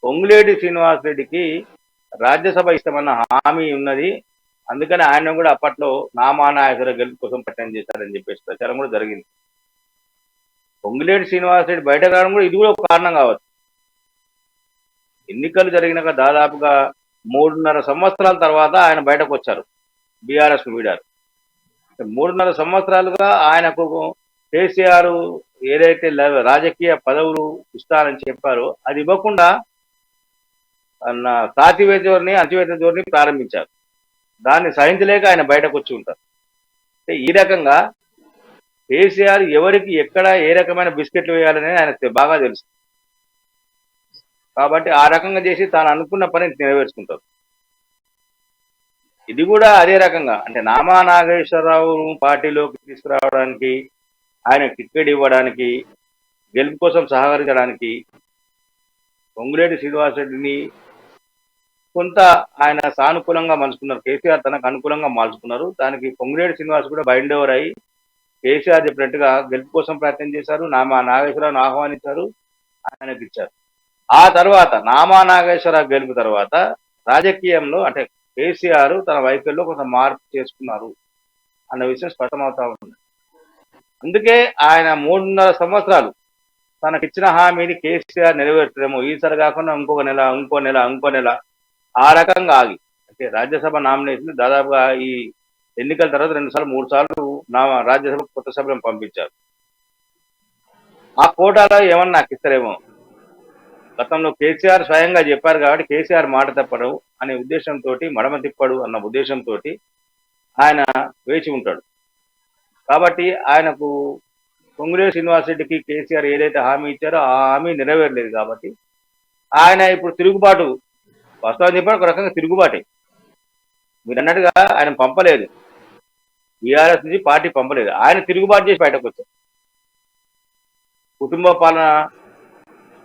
పొంగులేటి శ్రీనివాస్ రెడ్డికి రాజ్యసభ ఇస్తామన్న హామీ ఉన్నది. అందుకని ఆయన కూడా అప్పట్లో నామానాయకుల గెలుపు కోసం ప్రయత్నం చేశారని చెప్పేసి ప్రచారం కూడా జరిగింది. పొంగులేటి శ్రీనివాస్ రెడ్డి బయట రావడం కూడా ఇది కూడా ఒక కారణం కావచ్చు. ఎన్నికలు జరిగినాక దాదాపుగా 3.5 సంవత్సరాల తర్వాత ఆయన బయటకు వచ్చారు, బీఆర్ఎస్ ను వీడారు. 3.5 సంవత్సరాలుగా ఆయనకు కేసీఆర్ ఏదైతే రాజకీయ పదవులు ఇస్తారని చెప్పారో అది ఇవ్వకుండా తాతివేత ధోరణి, అణచివేత ధోరణి ప్రారంభించారు. దాన్ని సహించలేక ఆయన బయటకు వచ్చి ఉంటారు. అంటే ఈ రకంగా కేసీఆర్ ఎవరికి ఎక్కడ ఏ రకమైన బిస్కెట్లు వేయాలనేది ఆయన బాగా తెలుసు. కాబట్టి ఆ రకంగా చేసి తాను అనుకున్న పని నెరవేర్చుకుంటారు. ఇది కూడా అదే రకంగా, అంటే నామా నాగేశ్వరరావు పార్టీలోకి తీసుకురావడానికి, ఆయన టికెట్ ఇవ్వడానికి, గెలుపు కోసం సహకరించడానికి పొంగులేటి శ్రీనివాస్ రెడ్డిని కొంత ఆయన సానుకూలంగా మలుచుకున్నారు. కేసీఆర్ తనకు అనుకూలంగా మలుచుకున్నారు. దానికి పొంగులేటి శ్రీనివాస్ కూడా బైండ్ ఓవర్ అయ్యి కేసీఆర్ చెప్పినట్టుగా గెలుపు కోసం ప్రయత్నం చేశారు. నాగేశ్వరరావును ఆహ్వానించారు, ఆయనకు ఇచ్చారు. ఆ తర్వాత నామా నాగేశ్వరరావు గెలుపు తర్వాత రాజకీయంలో అంటే కేసీఆర్ తన వైఖరిలో కొంత మార్పు చేసుకున్నారు అన్న విషయం స్పష్టమవుతా ఉంది. అందుకే ఆయన 3.5 సంవత్సరాలు తనకిచ్చిన హామీని కేసీఆర్ నెరవేర్చడము ఈసారి కాకుండా ఇంకో నెల ఆ రకంగా ఆగి అంటే రాజ్యసభ నామినేషన్ దాదాపుగా ఈ ఎన్నికల తర్వాత 2 సార్లు 3 సార్లు రాజ్యసభ కొత్త సభ్యులను పంపించారు. ఆ కోటాలో ఏమన్నా నాకు ఇస్తారేమో, గతంలో కేసీఆర్ స్వయంగా చెప్పారు కాబట్టి కేసీఆర్ మాట తప్పడు అనే ఉద్దేశంతో మడమ తిప్పడు అన్న ఉద్దేశంతో ఆయన వేచి ఉంటాడు. కాబట్టి ఆయనకు పొంగులేటి శ్రీనివాసరెడ్డికి కేసీఆర్ ఏదైతే హామీ ఇచ్చారో ఆ హామీ నెరవేరలేదు కాబట్టి ఆయన ఇప్పుడు తిరుగుబాటు, వాస్తవం చెప్పాడు ఒక రకంగా తిరుగుబాటే. మీరు అన్నట్టుగా ఆయన పంపలేదు, బీఆర్ఎస్ నుంచి పార్టీ పంపలేదు, ఆయన తిరుగుబాటు చేసి బయటకు వచ్చారు. కుటుంబ పాలన,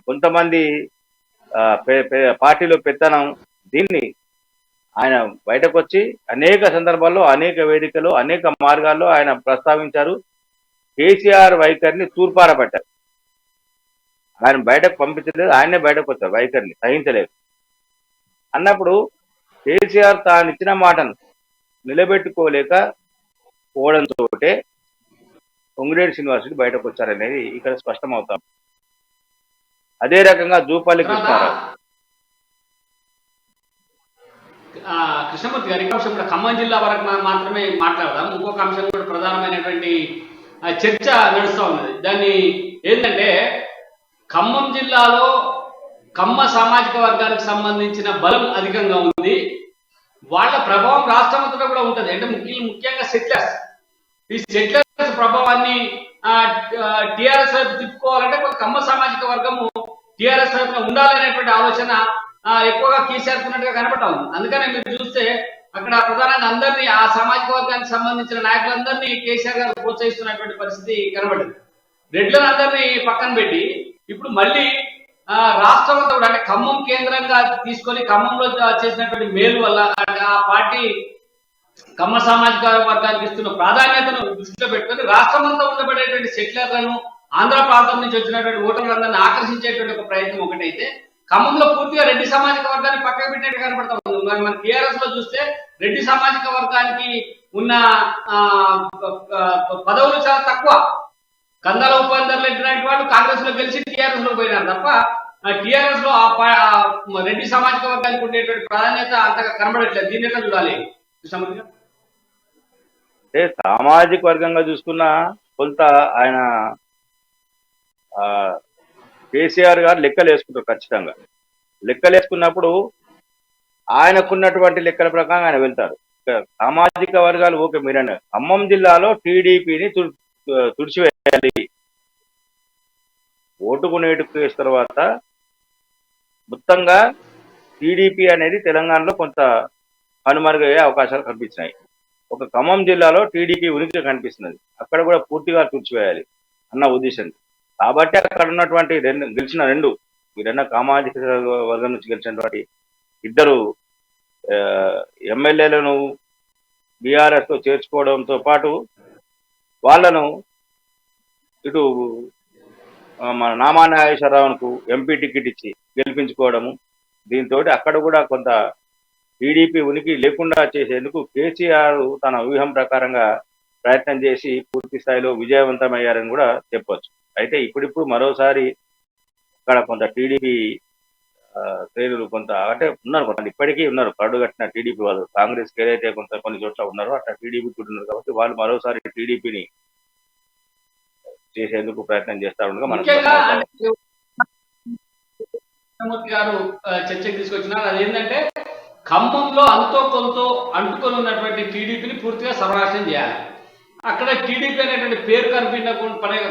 కొంతమంది పార్టీలో పెత్తనం, దీన్ని ఆయన బయటకు వచ్చి అనేక సందర్భాల్లో అనేక వేదికల్లో అనేక మార్గాల్లో ఆయన ప్రస్తావించారు. కేసీఆర్ వైఖరిని తూర్పార పట్టారు. ఆయన బయటకు పంపించలేదు, ఆయనే బయటకు వచ్చారు. వైఖరిని సహించలేదు అన్నప్పుడు కేసీఆర్ తాను ఇచ్చిన మాటను నిలబెట్టుకోలేక పోవడంతో పొంగులేటి శ్రీనివాసరెడ్డి బయటకు వచ్చారనేది ఇక్కడ స్పష్టమవుతాం. అదే రకంగా జూపల్లి కృష్ణారావు.
కృష్ణమూర్తి గారి అంశం కూడా ఖమ్మం జిల్లా వరకు మాత్రమే మాట్లాడదాం. ఇంకొక అంశం కూడా ప్రధానమైనటువంటి చర్చ నడుస్తూ ఉన్నది. దాన్ని ఏంటంటే ఖమ్మం జిల్లాలో కమ్మ సామాజిక వర్గానికి సంబంధించిన బలం అధికంగా ఉంది. వాళ్ళ ప్రభావం రాష్ట్రమంతటా కూడా ఉంటుంది. అంటే ముఖ్యంగా సెటిలర్స్, ఈ సెటిలర్స్ ప్రభావాన్ని టిఆర్ఎస్ వైపు తిప్పుకోవాలంటే కొంత కమ్మ సామాజిక వర్గము టిఆర్ఎస్ వైపున ఉండాలనేటువంటి ఆలోచన ఎక్కువగా కేసీఆర్కున్నట్టుగా కనబడతా ఉంది. అందుకనే మీరు చూస్తే అక్కడ ప్రధానంగా అందరినీ ఆ సామాజిక వర్గానికి సంబంధించిన నాయకులందరినీ కేసీఆర్ గారు ప్రోత్సహిస్తున్నటువంటి పరిస్థితి కనబడింది. రెడ్లను అందరినీ పక్కన పెట్టి ఇప్పుడు మళ్ళీ రాష్ట్రం అంతా కూడా అంటే ఖమ్మం కేంద్రంగా తీసుకొని ఖమ్మంలో చేసినటువంటి మేలు వల్ల ఆ పార్టీ కమ్మ సామాజిక వర్గానికి ఇస్తున్న ప్రాధాన్యతను దృష్టిలో పెట్టుకొని రాష్ట్రం అంతా ఉండబడేటువంటి సెటిలర్లను, ఆంధ్ర ప్రాంతం నుంచి వచ్చినటువంటి ఓటర్లందరినీ ఆకర్షించేటువంటి ఒక ప్రయత్నం ఒకటైతే, ఖమ్మంలో పూర్తిగా రెడ్డి సామాజిక వర్గాన్ని పక్కన పెట్టినట్టు కనబడతా ఉంది. మరి మన టీఆర్ఎస్ లో చూస్తే రెడ్డి సామాజిక వర్గానికి ఉన్న పదవులు చాలా తక్కువ. కందాల ఉపేందర్ రెడ్డి లాంటి వాళ్ళు కాంగ్రెస్ లో గెలిచి టీఆర్ఎస్ లో పోయినారు తప్ప టీఆర్ఎస్ లో రెడ్డి సామాజిక వర్గానికి ఉండేటువంటి ప్రాధాన్యత అంతగా కనబడట్లేదు. దీన్ని ఎట్లా చూడాలి?
అంటే సామాజిక వర్గంగా చూసుకున్న కొంత ఆయన కేసీఆర్ గారు లెక్కలు వేసుకుంటారు. ఖచ్చితంగా లెక్కలు వేసుకున్నప్పుడు ఆయనకున్నటువంటి లెక్కల ప్రకారం ఆయన వెళ్తారు. సామాజిక వర్గాలు ఓకే, మీరన్న ఖమ్మం జిల్లాలో టీడీపీని తుడిచివేయాలి, ఓటుకు నేటు కేసు తర్వాత మొత్తంగా టీడీపీ అనేది తెలంగాణలో కొంత కనుమరుగయ్యే అవకాశాలు కనిపించినాయి. ఒక ఖమ్మం జిల్లాలో టీడీపీ ఉనికి కనిపిస్తున్నది, అక్కడ కూడా పూర్తిగా తుడిచివేయాలి అన్న ఉద్దేశం. కాబట్టి అక్కడ ఉన్నటువంటి గెలిచిన మీరన్న సామాజిక వర్గం నుంచి గెలిచినటువంటి 2 ఎమ్మెల్యేలను బీఆర్ఎస్ తో చేర్చుకోవడంతో పాటు వాళ్లను ఇటు మన నామా నాగేశ్వరరావుకు ఎంపీ టికెట్ ఇచ్చి గెలిపించుకోవడము, దీంతో అక్కడ కూడా కొంత టీడీపీ ఉనికి లేకుండా చేసేందుకు కేసీఆర్ తన వ్యూహం ప్రకారంగా ప్రయత్నం చేసి పూర్తి స్థాయిలో విజయవంతమయ్యారని కూడా చెప్పొచ్చు. అయితే ఇప్పుడిప్పుడు మరోసారి అక్కడ కొంత టీడీపీ శ్రేణులు కొంత అంటే ఉన్నారు, కొంత ఇప్పటికీ ఉన్నారు, కరడు కట్టిన టీడీపీ వాళ్ళు కాంగ్రెస్కి ఏదైతే కొంత కొన్ని చోట్ల ఉన్నారో అట్లా టీడీపీ కూడా ఉన్నారు. కాబట్టి వాళ్ళు మరోసారి టీడీపీని చేసేందుకు ప్రయత్నం చేస్తా ఉండగా మనకు
గారు చర్చకు తీసుకొచ్చినారు. అదేంటంటే ఖమ్మంలో అంతో కొంత అంటుకొని ఉన్నటువంటి టీడీపీని పూర్తిగా సర్వనాశనం చేయాలి. అక్కడ టీడీపీ అనేటువంటి పేరు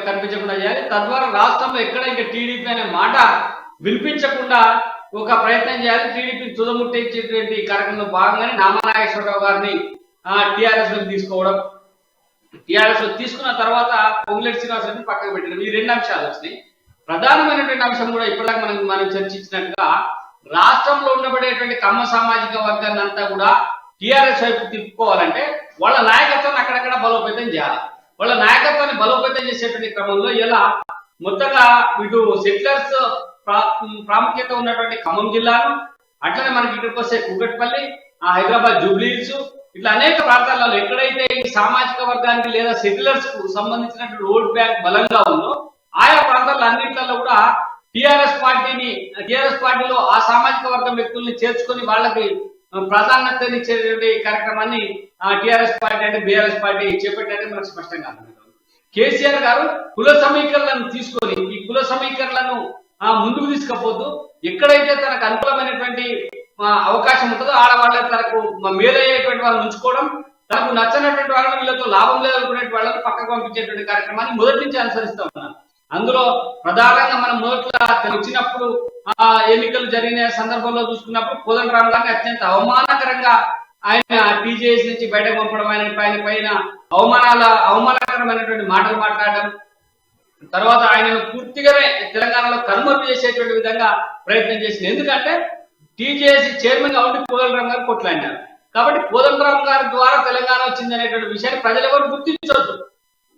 కనిపించకుండా చేయాలి. తద్వారా రాష్ట్రంలో ఎక్కడ ఇంకా టీడీపీ అనే మాట వినిపించకుండా ఒక ప్రయత్నం చేయాలి. టీడీపీని తుదముట్టించేటువంటి కార్యక్రమంలో భాగంగానే నామనాగేశ్వరరావు గారిని టీఆర్ఎస్ లో తీసుకోవడం, టీఆర్ఎస్ లో తీసుకున్న తర్వాత పొంగులేటి శ్రీనివాసరెడ్డిని పక్కకు పెట్టడం, ఈ 2 అంశాలు వచ్చినాయి. ప్రధానమైనటువంటి అంశం కూడా ఇప్పటిదాకా మనం చర్చించినట్టుగా రాష్ట్రంలో ఉండబడేటువంటి కమ్మ సామాజిక వర్గాన్ని అంతా కూడా టీఆర్ఎస్ వైపు తిప్పుకోవాలంటే వాళ్ళ నాయకత్వాన్ని అక్కడక్కడ బలోపేతం చేయాలి. వాళ్ళ నాయకత్వాన్ని బలోపేతం చేసేటువంటి క్రమంలో ఇలా మొత్తంగా ఇటు సెటిలర్స్ ప్రాముఖ్యత ఉన్నటువంటి ఖమ్మం జిల్లాను, అట్లనే మనకి ఇక్కడికి వస్తే కూకట్పల్లి, హైదరాబాద్ జూబ్లీ హిల్స్, ఇట్లా అనేక ప్రాంతాలలో ఎక్కడైతే ఈ సామాజిక వర్గానికి లేదా సెటిలర్స్ కు సంబంధించినటువంటి ఓట్ బ్యాంక్ బలంగా ఉందో ఆయా ప్రాంతాల్లో అన్నింటిలో కూడా టిఆర్ఎస్ పార్టీలో ఆ సామాజిక వర్గం వ్యక్తుల్ని చేర్చుకొని వాళ్ళకి ప్రాధాన్యతనిచ్చేటువంటి కార్యక్రమాన్ని టిఆర్ఎస్ పార్టీ అంటే బీఆర్ఎస్ పార్టీ చేపట్టారని మనకు స్పష్టంగా అర్థమవుతుంది. కేసీఆర్ గారు కుల సమీకరణలను తీసుకొని ఈ కుల సమీకరణలను ముందుకు తీసుకపోతూ ఎక్కడైతే తనకు అనుకూలమైనటువంటి అవకాశం ఉంటుందో ఆడవాళ్ళ తనకు మేలయ్యేటువంటి వాళ్ళని ఉంచుకోవడం, తనకు నచ్చనటువంటి వాళ్ళని వీళ్ళతో లాభం లేదనుకునేటువంటి వాళ్ళని పక్కకు పంపించేటువంటి కార్యక్రమాన్ని మొదటి నుంచి అనుసరిస్తూ ఉన్నారు. అందులో ప్రధానంగా మనం మొదట్లో వచ్చినప్పుడు ఎన్నికలు జరిగిన సందర్భంలో చూసుకున్నప్పుడు కోదండరాం గారిని అత్యంత అవమానకరంగా ఆయన టీజేఎస్ నుంచి బయటకు పంపడం, ఆయన పైన అవమానకరమైనటువంటి మాటలు మాట్లాడడం, తర్వాత ఆయనను పూర్తిగానే తెలంగాణలో కన్వర్ట్ చేసేటువంటి విధంగా ప్రయత్నం చేసింది. ఎందుకంటే టీజేఎస్ చైర్మన్ గా ఉండి కోదండరాం గారు కొట్లాడినారు కాబట్టి కోదండరాం గారి ద్వారా తెలంగాణ వచ్చింది అనేటువంటి విషయాన్ని ప్రజలు ఎవరు గుర్తించవద్దు.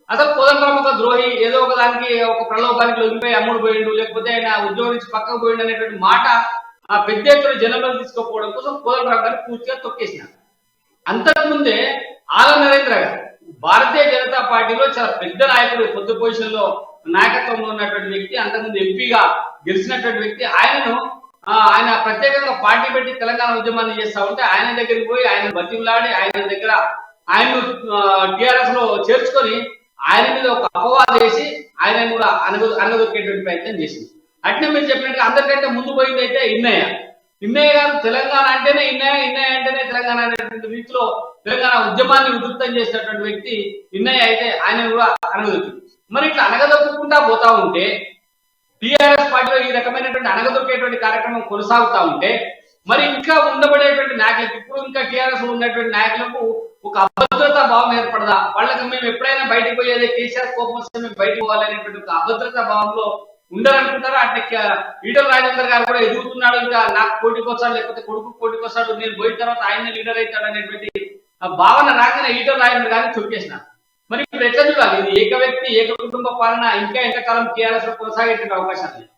అసలు కోదండరాం ఒక ద్రోహి, ఏదో ఒక దానికి ఒక ప్రలోభానికి లొంగిపోయి అమ్ముడు పోయిండు, లేకపోతే ఆయన ఉద్యోగం నుంచి పక్కకు పోయిండు అనేటువంటి మాట పెద్ద ఎత్తున జనంలో తీసుకోకపోవడం కోసం కోదండరాం గారిని పూర్తిగా తొక్కేసినారు. అంతకుముందే ఆల నరేంద్ర గారు భారతీయ జనతా పార్టీలో చాలా పెద్ద నాయకుడు, కొత్త పొజిషన్ లో నాయకత్వంలో ఉన్నటువంటి వ్యక్తి, అంతకుముందు ఎంపీగా గెలిచినటువంటి వ్యక్తి, ఆయన ప్రత్యేకంగా పార్టీ పెట్టి తెలంగాణ ఉద్యమాన్ని చేస్తా ఉంటే ఆయన దగ్గరికి పోయి ఆయన బతిమలాడి ఆయన టిఆర్ఎస్ లో చేర్చుకొని ఆయన మీద ఒక అపవాదం వేసి ఆయన కూడా అనగదొక్కేటువంటి ప్రయత్నం చేసింది. అట్నే మీరు చెప్పినట్టుగా అందరికంటే ముందు పోయింది అయితే ఇన్నయ్య గారు తెలంగాణ అంటేనే ఇన్నయ్య అంటేనే తెలంగాణ అనేటువంటి రీతిలో తెలంగాణ ఉద్యమాన్ని ఉధృతం చేసినటువంటి వ్యక్తి ఇన్నయ్య అయితే ఆయన కూడా అనగదొక్కింది. మరి ఇట్లా అనగదొక్కకుండా పోతా ఉంటే టిఆర్ఎస్ పార్టీలో ఈ రకమైనటువంటి అనగదొక్కేటువంటి కార్యక్రమం కొనసాగుతా ఉంటే మరి ఇంకా ఉండబడేటువంటి నాయకులకు, ఇప్పుడు ఇంకా టిఆర్ఎస్ ఉన్నటువంటి నాయకులకు ఒక అభద్రతా భావం ఏర్పడదా? వాళ్ళకి మేము ఎప్పుడైనా బయటకు పోయేది కేసీఆర్ కోపం వస్తే మేము బయటకు పోవాలనేటువంటి ఒక అభద్రతా భావంలో ఉండాలనుకుంటారా? అట్లా ఈటల రాజేందర్ గారు కూడా ఎదుగుతున్నాడు, ఇంకా నాకు పోటీకి వస్తాడు, లేకపోతే కొడుకు పోటీకి వస్తాడు, నేను పోయిన తర్వాత ఆయన లీడర్ అవుతాడు అనేటువంటి భావన రాగానే ఈటల రాజేందర్ గారిని చొక్కేసినారు. మరి ఇప్పుడు ఎట్లా చూడాలి? ఇది ఏక వ్యక్తి ఏక కుటుంబ పాలన ఇంకా ఎంతకాలం టీఆర్ఎస్ లో కొనసాగేటువంటి అవకాశాలు లేదు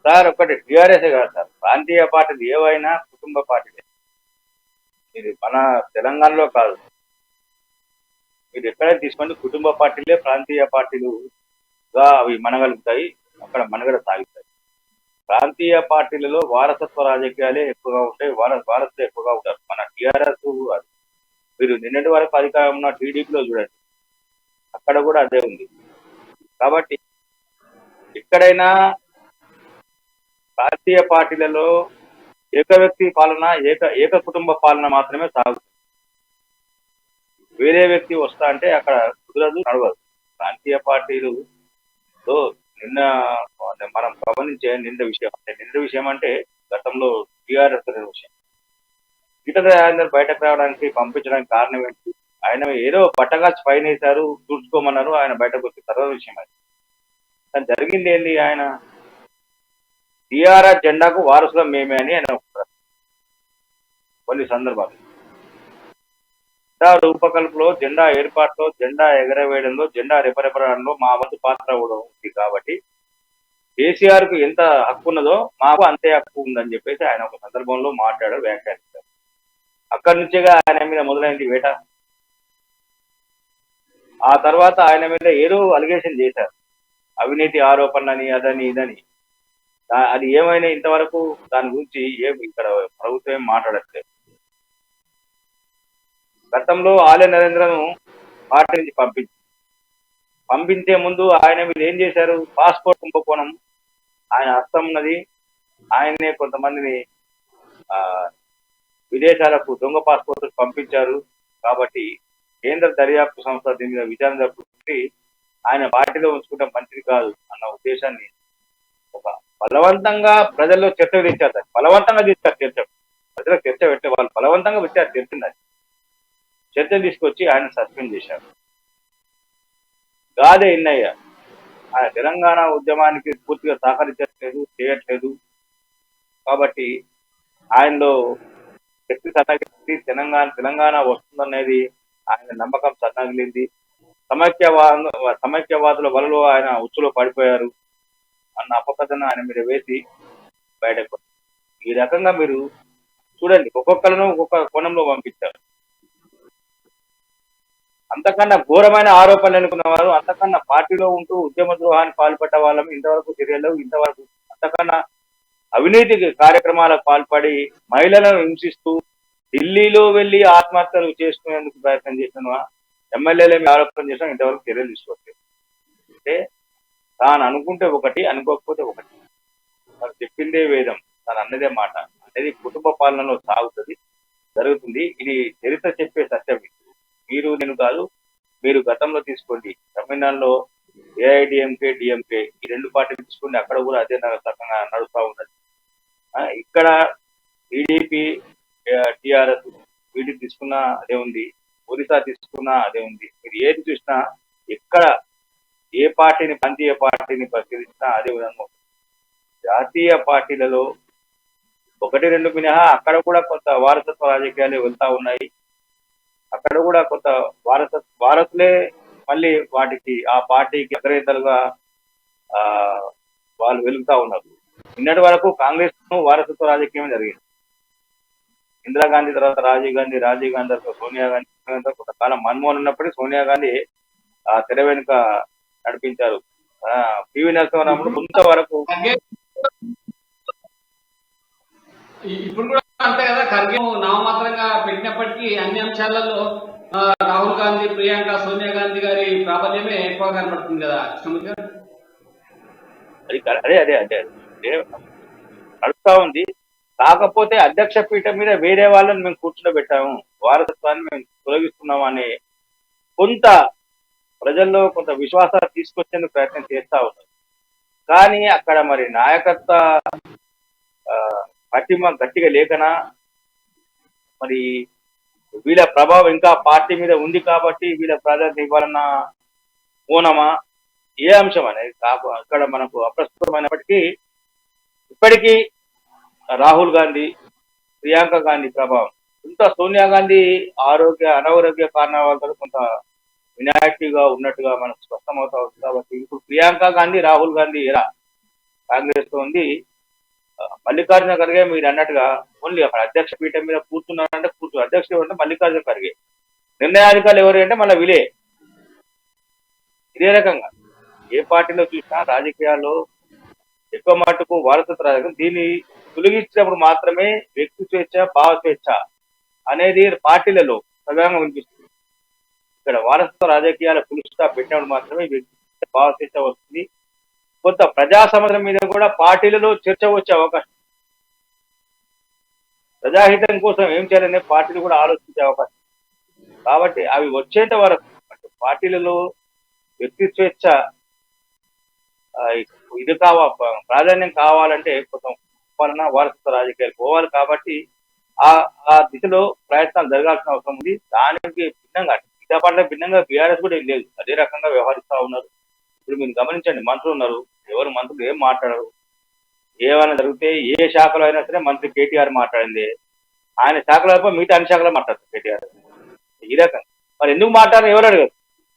సార్. ఒకటి టీఆర్ఎస్ కాదు సార్, ప్రాంతీయ పార్టీలు ఏవైనా కుటుంబ పార్టీలే. ఇది మన తెలంగాణలో కాదు, మీరు ఎక్కడైనా తీసుకోండి, కుటుంబ పార్టీలే ప్రాంతీయ పార్టీలుగా అవి మనగలుగుతాయి, అక్కడ మనుగడ సాగుతాయి. ప్రాంతీయ పార్టీలలో వారసత్వ రాజకీయాలే ఎక్కువగా ఉంటాయి, వారసులు ఎక్కువగా ఉంటారు. మన టీఆర్ఎస్ మీరు నిన్నటి వరకు అధికారం ఉన్న టీడీపీలో చూడండి, అక్కడ కూడా అదే ఉంది. కాబట్టి ఎక్కడైనా ప్రాంతీయ పార్టీలలో ఏక వ్యక్తి పాలన, ఏక కుటుంబ పాలన మాత్రమే సాగుతుంది. వేరే వ్యక్తి వస్తా అంటే అక్కడ కుదరదు, నడవదు. ప్రాంతీయ పార్టీలుతో మనం గమనించే నింద విషయం అంటే గతంలో టీఆర్ఎస్ విషయం. ఈటల రాజేందర్ బయటకు రావడానికి పంపించడానికి కారణం ఏంటి? ఆయన ఏదో పట్టగాల్చి పైన వేశారు, చూసుకోమన్నారు, ఆయన బయటకు వచ్చే తర్వాత విషయం అది. కానీ జరిగింది ఏంటి? ఆయన టీఆర్ఎస్ జెండాకు వారసులం మేమే అని ఆయన కొన్ని సందర్భాలు రూపకల్పలో, జెండా ఏర్పాటులో, జెండా ఎగరవేయడంలో, జెండా రెపరెపడంలో మా వంతు పాత్ర కూడా ఉంది. కాబట్టి కేసీఆర్ కు ఎంత హక్కు ఉన్నదో మాకు అంతే హక్కు ఉందని చెప్పేసి ఆయన ఒక సందర్భంలో మాట్లాడారు, వ్యాఖ్యానించారు. అక్కడి నుంచేగా ఆయన మీద మొదలైంది వేట. ఆ తర్వాత ఆయన మీద ఏదో అలిగేషన్ చేశారు, అవినీతి ఆరోపణలని, అదని ఇదని. అది ఏమైనా ఇంతవరకు దాని గురించి ఇక్కడ ప్రభుత్వం ఏం మాట్లాడట్లేదు. గతంలో ఆలయ నరేంద్రను పార్టీ నుంచి పంపించే ముందు ఆయన మీద ఏం చేశారు? పాస్పోర్ట్ కుంభకోణం ఆయన హస్తం ఉన్నది. ఆయనే కొంతమందిని విదేశాలకు దొంగ పాస్పోర్ట్ పంపించారు. కాబట్టి కేంద్ర దర్యాప్తు సంస్థ దీని మీద విచారణ జరుపుతుంది, ఆయన పార్టీలో ఉంచుకుంటే మంచిది కాదు అన్న ఉద్దేశాన్ని ఒక బలవంతంగా ప్రజల్లో చర్చ తెచ్చారు. బలవంతంగా తెచ్చారు చర్చ, ప్రజలకు చర్చ పెట్టే వాళ్ళు బలవంతంగా పెట్టారు చర్చ. చర్చ తీసుకొచ్చి ఆయన సస్పెండ్ చేశారు. గాదే ఇన్నయ్య ఆయన తెలంగాణ ఉద్యమానికి పూర్తిగా సహకరించట్లేదు, చేయట్లేదు. కాబట్టి ఆయనలో శక్తి సన్నగిలింది, తెలంగాణ వస్తుందనేది ఆయన నమ్మకం సన్నగిలింది. సమైక్యవాదుల వలలో ఆయన ఉచ్చులో పడిపోయారు. అన్న అపకథను ఆయన మీద వేసి బయటకు ఈ రకంగా మీరు చూడండి, ఒక్కొక్కలను ఒక్కొక్క కోణంలో పంపించారు. అంతకన్నా ఘోరమైన ఆరోపణలు అనుకున్న వారు, అంతకన్నా పార్టీలో ఉంటూ ఉద్యమ ద్రోహానికి పాల్పడ్డ వాళ్ళం ఇంతవరకు చర్యలు, ఇంతవరకు అంతకన్నా అవినీతి కార్యక్రమాలకు పాల్పడి మహిళలను హింసిస్తూ ఢిల్లీలో వెళ్లి ఆత్మహత్యలు చేసుకునేందుకు ప్రయత్నం చేసిన ఎమ్మెల్యేల మీద ఆరోపణ చేసిన ఇంతవరకు చర్యలు తీసుకోవట్లేదు. అంటే తాను అనుకుంటే ఒకటి, అనుకోకపోతే ఒకటి. తను చెప్పిందే వేదం, తను అన్నదే మాట అనేది కుటుంబ పాలనలో సాగుతుంది, జరుగుతుంది. ఇది చరిత్ర చెప్పే సత్యం. మీరు నేను కాదు, మీరు గతంలో తీసుకోండి, తమిళనాడులో ఏఐడిఎంకే డిఎంకే ఈ రెండు పార్టీలు తీసుకోండి, అక్కడ కూడా అదే రకంగా నడుస్తూ ఉన్నది. ఇక్కడ టీడీపీ టిఆర్ఎస్ వీటిని తీసుకున్నా అదే ఉంది, ఒరిస్సా తీసుకున్నా అదే ఉంది. మీరు ఏది చూసినా ఎక్కడ ఏ పార్టీని, ప్రాంతీయ పార్టీని పరిశీలించినా అదే విధంగా ఉంటుంది. జాతీయ పార్టీలలో ఒకటి రెండు మినహా అక్కడ కూడా కొంత వారసత్వ రాజకీయాలు వెళ్తా ఉన్నాయి. అక్కడ కూడా కొంత వారసులే మళ్ళీ వాటికి ఆ పార్టీకి అగ్రనేతలుగా వాళ్ళు వెలుగుతా ఉన్నారు. నిన్నటి వరకు కాంగ్రెస్ వారసత్వ రాజకీయం జరిగింది. ఇందిరాగాంధీ తర్వాత రాజీవ్ గాంధీ, రాజీవ్ గాంధీ తర్వాత సోనియా గాంధీ, కొంతకాలం మన్మోహన్ ఉన్నప్పటికీ సోనియా గాంధీ ఆ తెర వెనుక నడిపించారు. పివి నరసింహరాముడు కొంతవరకు
ఇప్పుడు కూడా అంతే కదా. ఖర్గే నామమాత్రంగా పెట్టినప్పటికీ అన్ని అంశాలలో రాహుల్ గాంధీ, ప్రియాంక, సోనియా గాంధీ గారి ప్రాబల్యమే ఎక్కువ కనబడుతుంది కదా కృష్ణమూర్తి గారు.
అదే అదే అదే అదే నడుస్తా ఉంది. కాకపోతే అధ్యక్ష పీఠం మీద వేరే వాళ్ళని మేము కూర్చుండబెట్టాము, వారసత్వాన్ని మేము తొలగిస్తున్నాము అనే కొంత ప్రజల్లో కొంత విశ్వాసాలు తీసుకొచ్చేందుకు ప్రయత్నం చేస్తా ఉన్నారు. కానీ అక్కడ మరి నాయకత్వ పట్టిమ గట్టిగా లేకనా, మరి వీళ్ళ ప్రభావం ఇంకా పార్టీ మీద ఉంది కాబట్టి వీళ్ళ ప్రాధాన్యత ఇవ్వాలన్న కోణమా, ఏ అంశం అనేది అక్కడ మనకు అప్రస్తుతమైనప్పటికీ ఇప్పటికీ రాహుల్ గాంధీ, ప్రియాంక గాంధీ ప్రభావం, ఇంత సోనియా గాంధీ అనారోగ్య కారణాలతో కొంత ఇన్యాక్టివ్గా ఉన్నట్టుగా మనకు స్పష్టమవుతా ఉంది. కాబట్టి ఇప్పుడు ప్రియాంక గాంధీ, రాహుల్ గాంధీ ఎలా కాంగ్రెస్ తో ఉంది. మల్లికార్జున ఖర్గే మీరు అన్నట్టుగా ఓన్లీ అక్కడ అధ్యక్ష పీఠం మీద కూర్చున్నారంటే అధ్యక్షుడు అంటే మల్లికార్జున ఖర్గే, నిర్ణయాధికారులు ఎవరు అంటే మళ్ళీ విలే. ఇదే రకంగా ఏ పార్టీలో చూసినా రాజకీయాల్లో ఎక్కువ మటుకు వారసత్వ రాజకీయం దీన్ని తొలగించినప్పుడు మాత్రమే వ్యక్తి స్వేచ్ఛ, భావ స్వేచ్ఛ అనేది పార్టీలలో ప్రధానంగా వినిపిస్తుంది. ఇక్కడ వారసత్వ రాజకీయాల ఫుల్ స్టాప్ పెట్టినప్పుడు మాత్రమే వ్యక్తి భావ స్వేచ్ఛ వస్తుంది. కొంత ప్రజా సమస్యల మీద కూడా పార్టీలలో చర్చ వచ్చే అవకాశం, ప్రజాహితం కోసం ఏం చేయాలనే పార్టీలు కూడా ఆలోచించే అవకాశం. కాబట్టి అవి వచ్చేంత వరకు అంటే పార్టీలలో వ్యక్తి స్వేచ్ఛ ఇది ప్రాధాన్యం కావాలంటే కొంచెం పాలన వారసత్వ రాజకీయాలు పోవాలి. కాబట్టి ఆ దిశలో ప్రయత్నాలు జరగాల్సిన అవసరం ఉంది. దానికి భిన్నంగా మిగతా పార్టీలకు భిన్నంగా బీఆర్ఎస్ కూడా ఏం లేదు, అదే రకంగా వ్యవహరిస్తా ఉన్నారు. ఇప్పుడు మీరు గమనించండి, మంత్రులు ఉన్నారు, ఎవరు మంత్రులు ఏం మాట్లాడరు. ఏమైనా జరిగితే ఏ శాఖలో అయినా సరే మంత్రి కేటీఆర్ మాట్లాడింది, ఆయన శాఖలో అయిపోయి మిగతా అన్ని శాఖలో మాట్లాడతారు కేటీఆర్. ఈ రకంగా మరి ఎందుకు మాట్లాడారు ఎవరు అడగరు.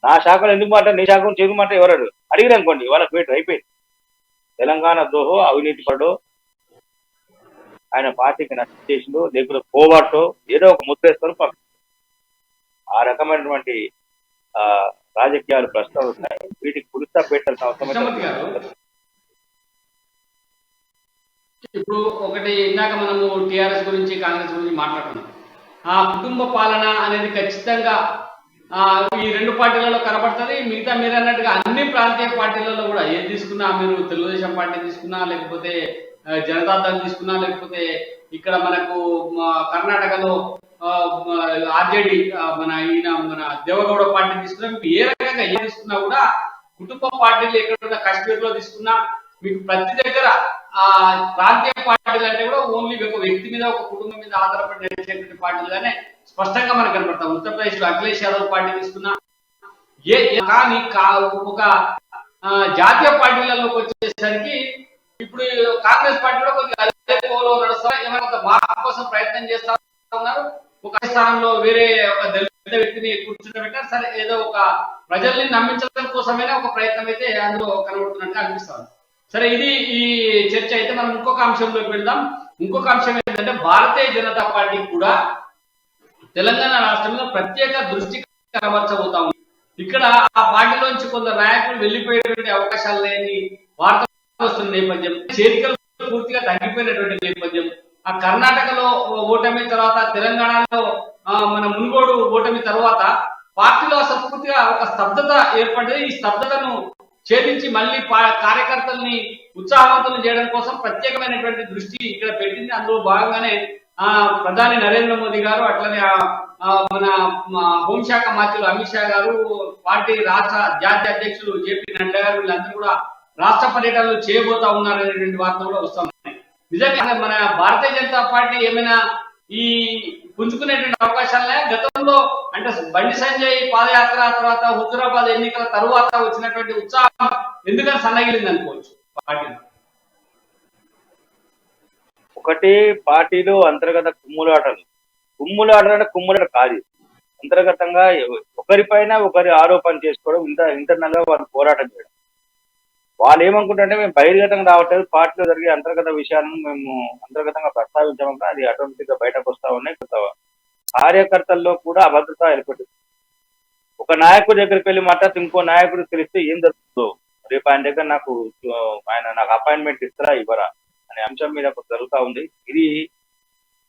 నా శాఖలో ఎందుకు మాట్లాడు, నీ శాఖలో ఎందుకు మాట్లాడు ఎవరు అడగరు. అడిగిరు అనుకోండి వాళ్ళ పేట అయిపోయింది. తెలంగాణ ద్రోహో, అవినీతి పడో, ఆయన పార్టీకి నష్టం చేసిందో, లేకపోతే పోవాటో ఏదో ఒక ముద్రేస్తారు పంపిస్తారు. ఆ రకమైనటువంటి రాజకీయాలు ప్రస్తుతం ఉన్నాయి. వీటికి పురుస్తా పెట్టాల్సిన అవసరం.
ఇప్పుడు ఒకటి ఇందాక మనము టిఆర్ఎస్ గురించి, కాంగ్రెస్ గురించి మాట్లాడుతున్నాం. ఆ కుటుంబ పాలన అనేది ఖచ్చితంగా ఈ రెండు పార్టీలలో కనబడుతుంది. మిగతా మీరు అన్నట్టుగా అన్ని ప్రాంతీయ పార్టీలలో కూడా ఏది తీసుకున్నా, మీరు తెలుగుదేశం పార్టీ తీసుకున్నా, లేకపోతే జనతాదళ్ తీసుకున్నా, లేకపోతే ఇక్కడ మనకు కర్ణాటకలో ఆర్జేడి మన దేవగౌడ పార్టీ తీసుకున్నా, మీకు ఏ రకంగా ఏ తీసుకున్నా కూడా కుటుంబ పార్టీలు ఎక్కడ కాశ్మీర్లో తీసుకున్నా మీకు ప్రతి దగ్గర ప్రాంతీయ పార్టీలు అంటే కూడా ఓన్లీ ఒక వ్యక్తి మీద, ఒక కుటుంబం మీద ఆధారపడి నడిచేటువంటి పార్టీలుగానే స్పష్టంగా మనకు కనబడతాం. ఉత్తరప్రదేశ్ లో అఖిలేష్ యాదవ్ పార్టీ తీసుకున్నా కానీ ఒక జాతీయ పార్టీలలోకి వచ్చేసరికి ఇప్పుడు కాంగ్రెస్ పార్టీ కూడా కొద్దిగా అదే కోలో నడుస్తారు. ఏమైనా మార్పు కోసం ప్రయత్నం చేస్తా ఉన్నారు. ఒక స్థానంలో వేరే ఒక దళిత వ్యక్తిని కూర్చుంటబెట్టారు. సరే, ఏదో ఒక ప్రజల్ని నమ్మించడం కోసమైనా ఒక ప్రయత్నం అయితే అందులో కనబడుతున్నట్టుగా అనిపిస్తుంది. సరే, ఇది ఈ చర్చ అయితే మనం ఇంకొక అంశంలోకి వెళ్దాం. ఇంకొక అంశం ఏంటంటే భారతీయ జనతా పార్టీ కూడా తెలంగాణ రాష్ట్రంలో ప్రత్యేక దృష్టి కనబరచబోతా ఉంది. ఇక్కడ ఆ పార్టీలోంచి కొందరు నాయకులు వెళ్లిపోయేటువంటి అవకాశాలు లేని వార్తలు వస్తున్న నేపథ్యం, చేరికలు పూర్తిగా తగ్గిపోయినటువంటి నేపథ్యం, ఆ కర్ణాటకలో ఓటమి తర్వాత తెలంగాణలో మన మునుగోడు ఓటమి తర్వాత పార్టీలో అసలు పూర్తిగా ఒక స్తబ్దత ఏర్పడింది. ఈ స్తబ్దతను ఛేదించి మళ్ళీ కార్యకర్తల్ని ఉత్సాహవంతులు చేయడం కోసం ప్రత్యేకమైనటువంటి దృష్టి ఇక్కడ పెట్టింది. అందులో భాగంగానే ప్రధాని నరేంద్ర మోదీ గారు, అట్లనే మన హోంశాఖ మంత్రులు అమిత్ షా గారు, పార్టీ రాష్ట్ర జాతీయ అధ్యక్షులు జేపీ నడ్డా గారు, వీళ్ళందరూ కూడా రాష్ట్ర పర్యటనలు చేయబోతా ఉన్నారనేటువంటి వార్తలు కూడా వస్తున్నాయి. నిజంగా మన భారతీయ జనతా పార్టీ ఏమైనా ఈ పుంజుకునేటువంటి అవకాశాలనే గతంలో అంటే బండి సంజయ్ పాదయాత్ర తర్వాత హుజురాబాద్ ఎన్నికల తరువాత వచ్చినటువంటి ఉత్సాహం ఎందుకని సన్నగిలింది అనుకోవచ్చు పార్టీ?
ఒకటి, పార్టీలో అంతర్గత కుమ్ములాటలు కాదు, అంతర్గతంగా ఒకరిపైన ఒకరి ఆరోపణ చేసుకోవడం, ఇంటర్నల్ గా వాళ్ళు పోరాటం చేయడం. వాళ్ళు ఏమనుకుంటారంటే మేము బహిర్గతంగా రావట్లేదు, పార్టీలో జరిగే అంతర్గత విషయాలను మేము అంతర్గతంగా ప్రస్తావించామంటే అది ఆటోమేటిక్ గా బయటకు వస్తా ఉన్నాయి. కొత్త కార్యకర్తల్లో కూడా అభద్రత ఏర్పడింది. ఒక నాయకుడి దగ్గరికి వెళ్ళి మాట్లాడితే ఇంకో నాయకుడు తెలిస్తే ఏం జరుగుతుందో, రేపు ఆయన దగ్గర నాకు అపాయింట్మెంట్ ఇస్తారా ఇవ్వరా అనే అంశం మీద జరుగుతూ ఉంది. ఇది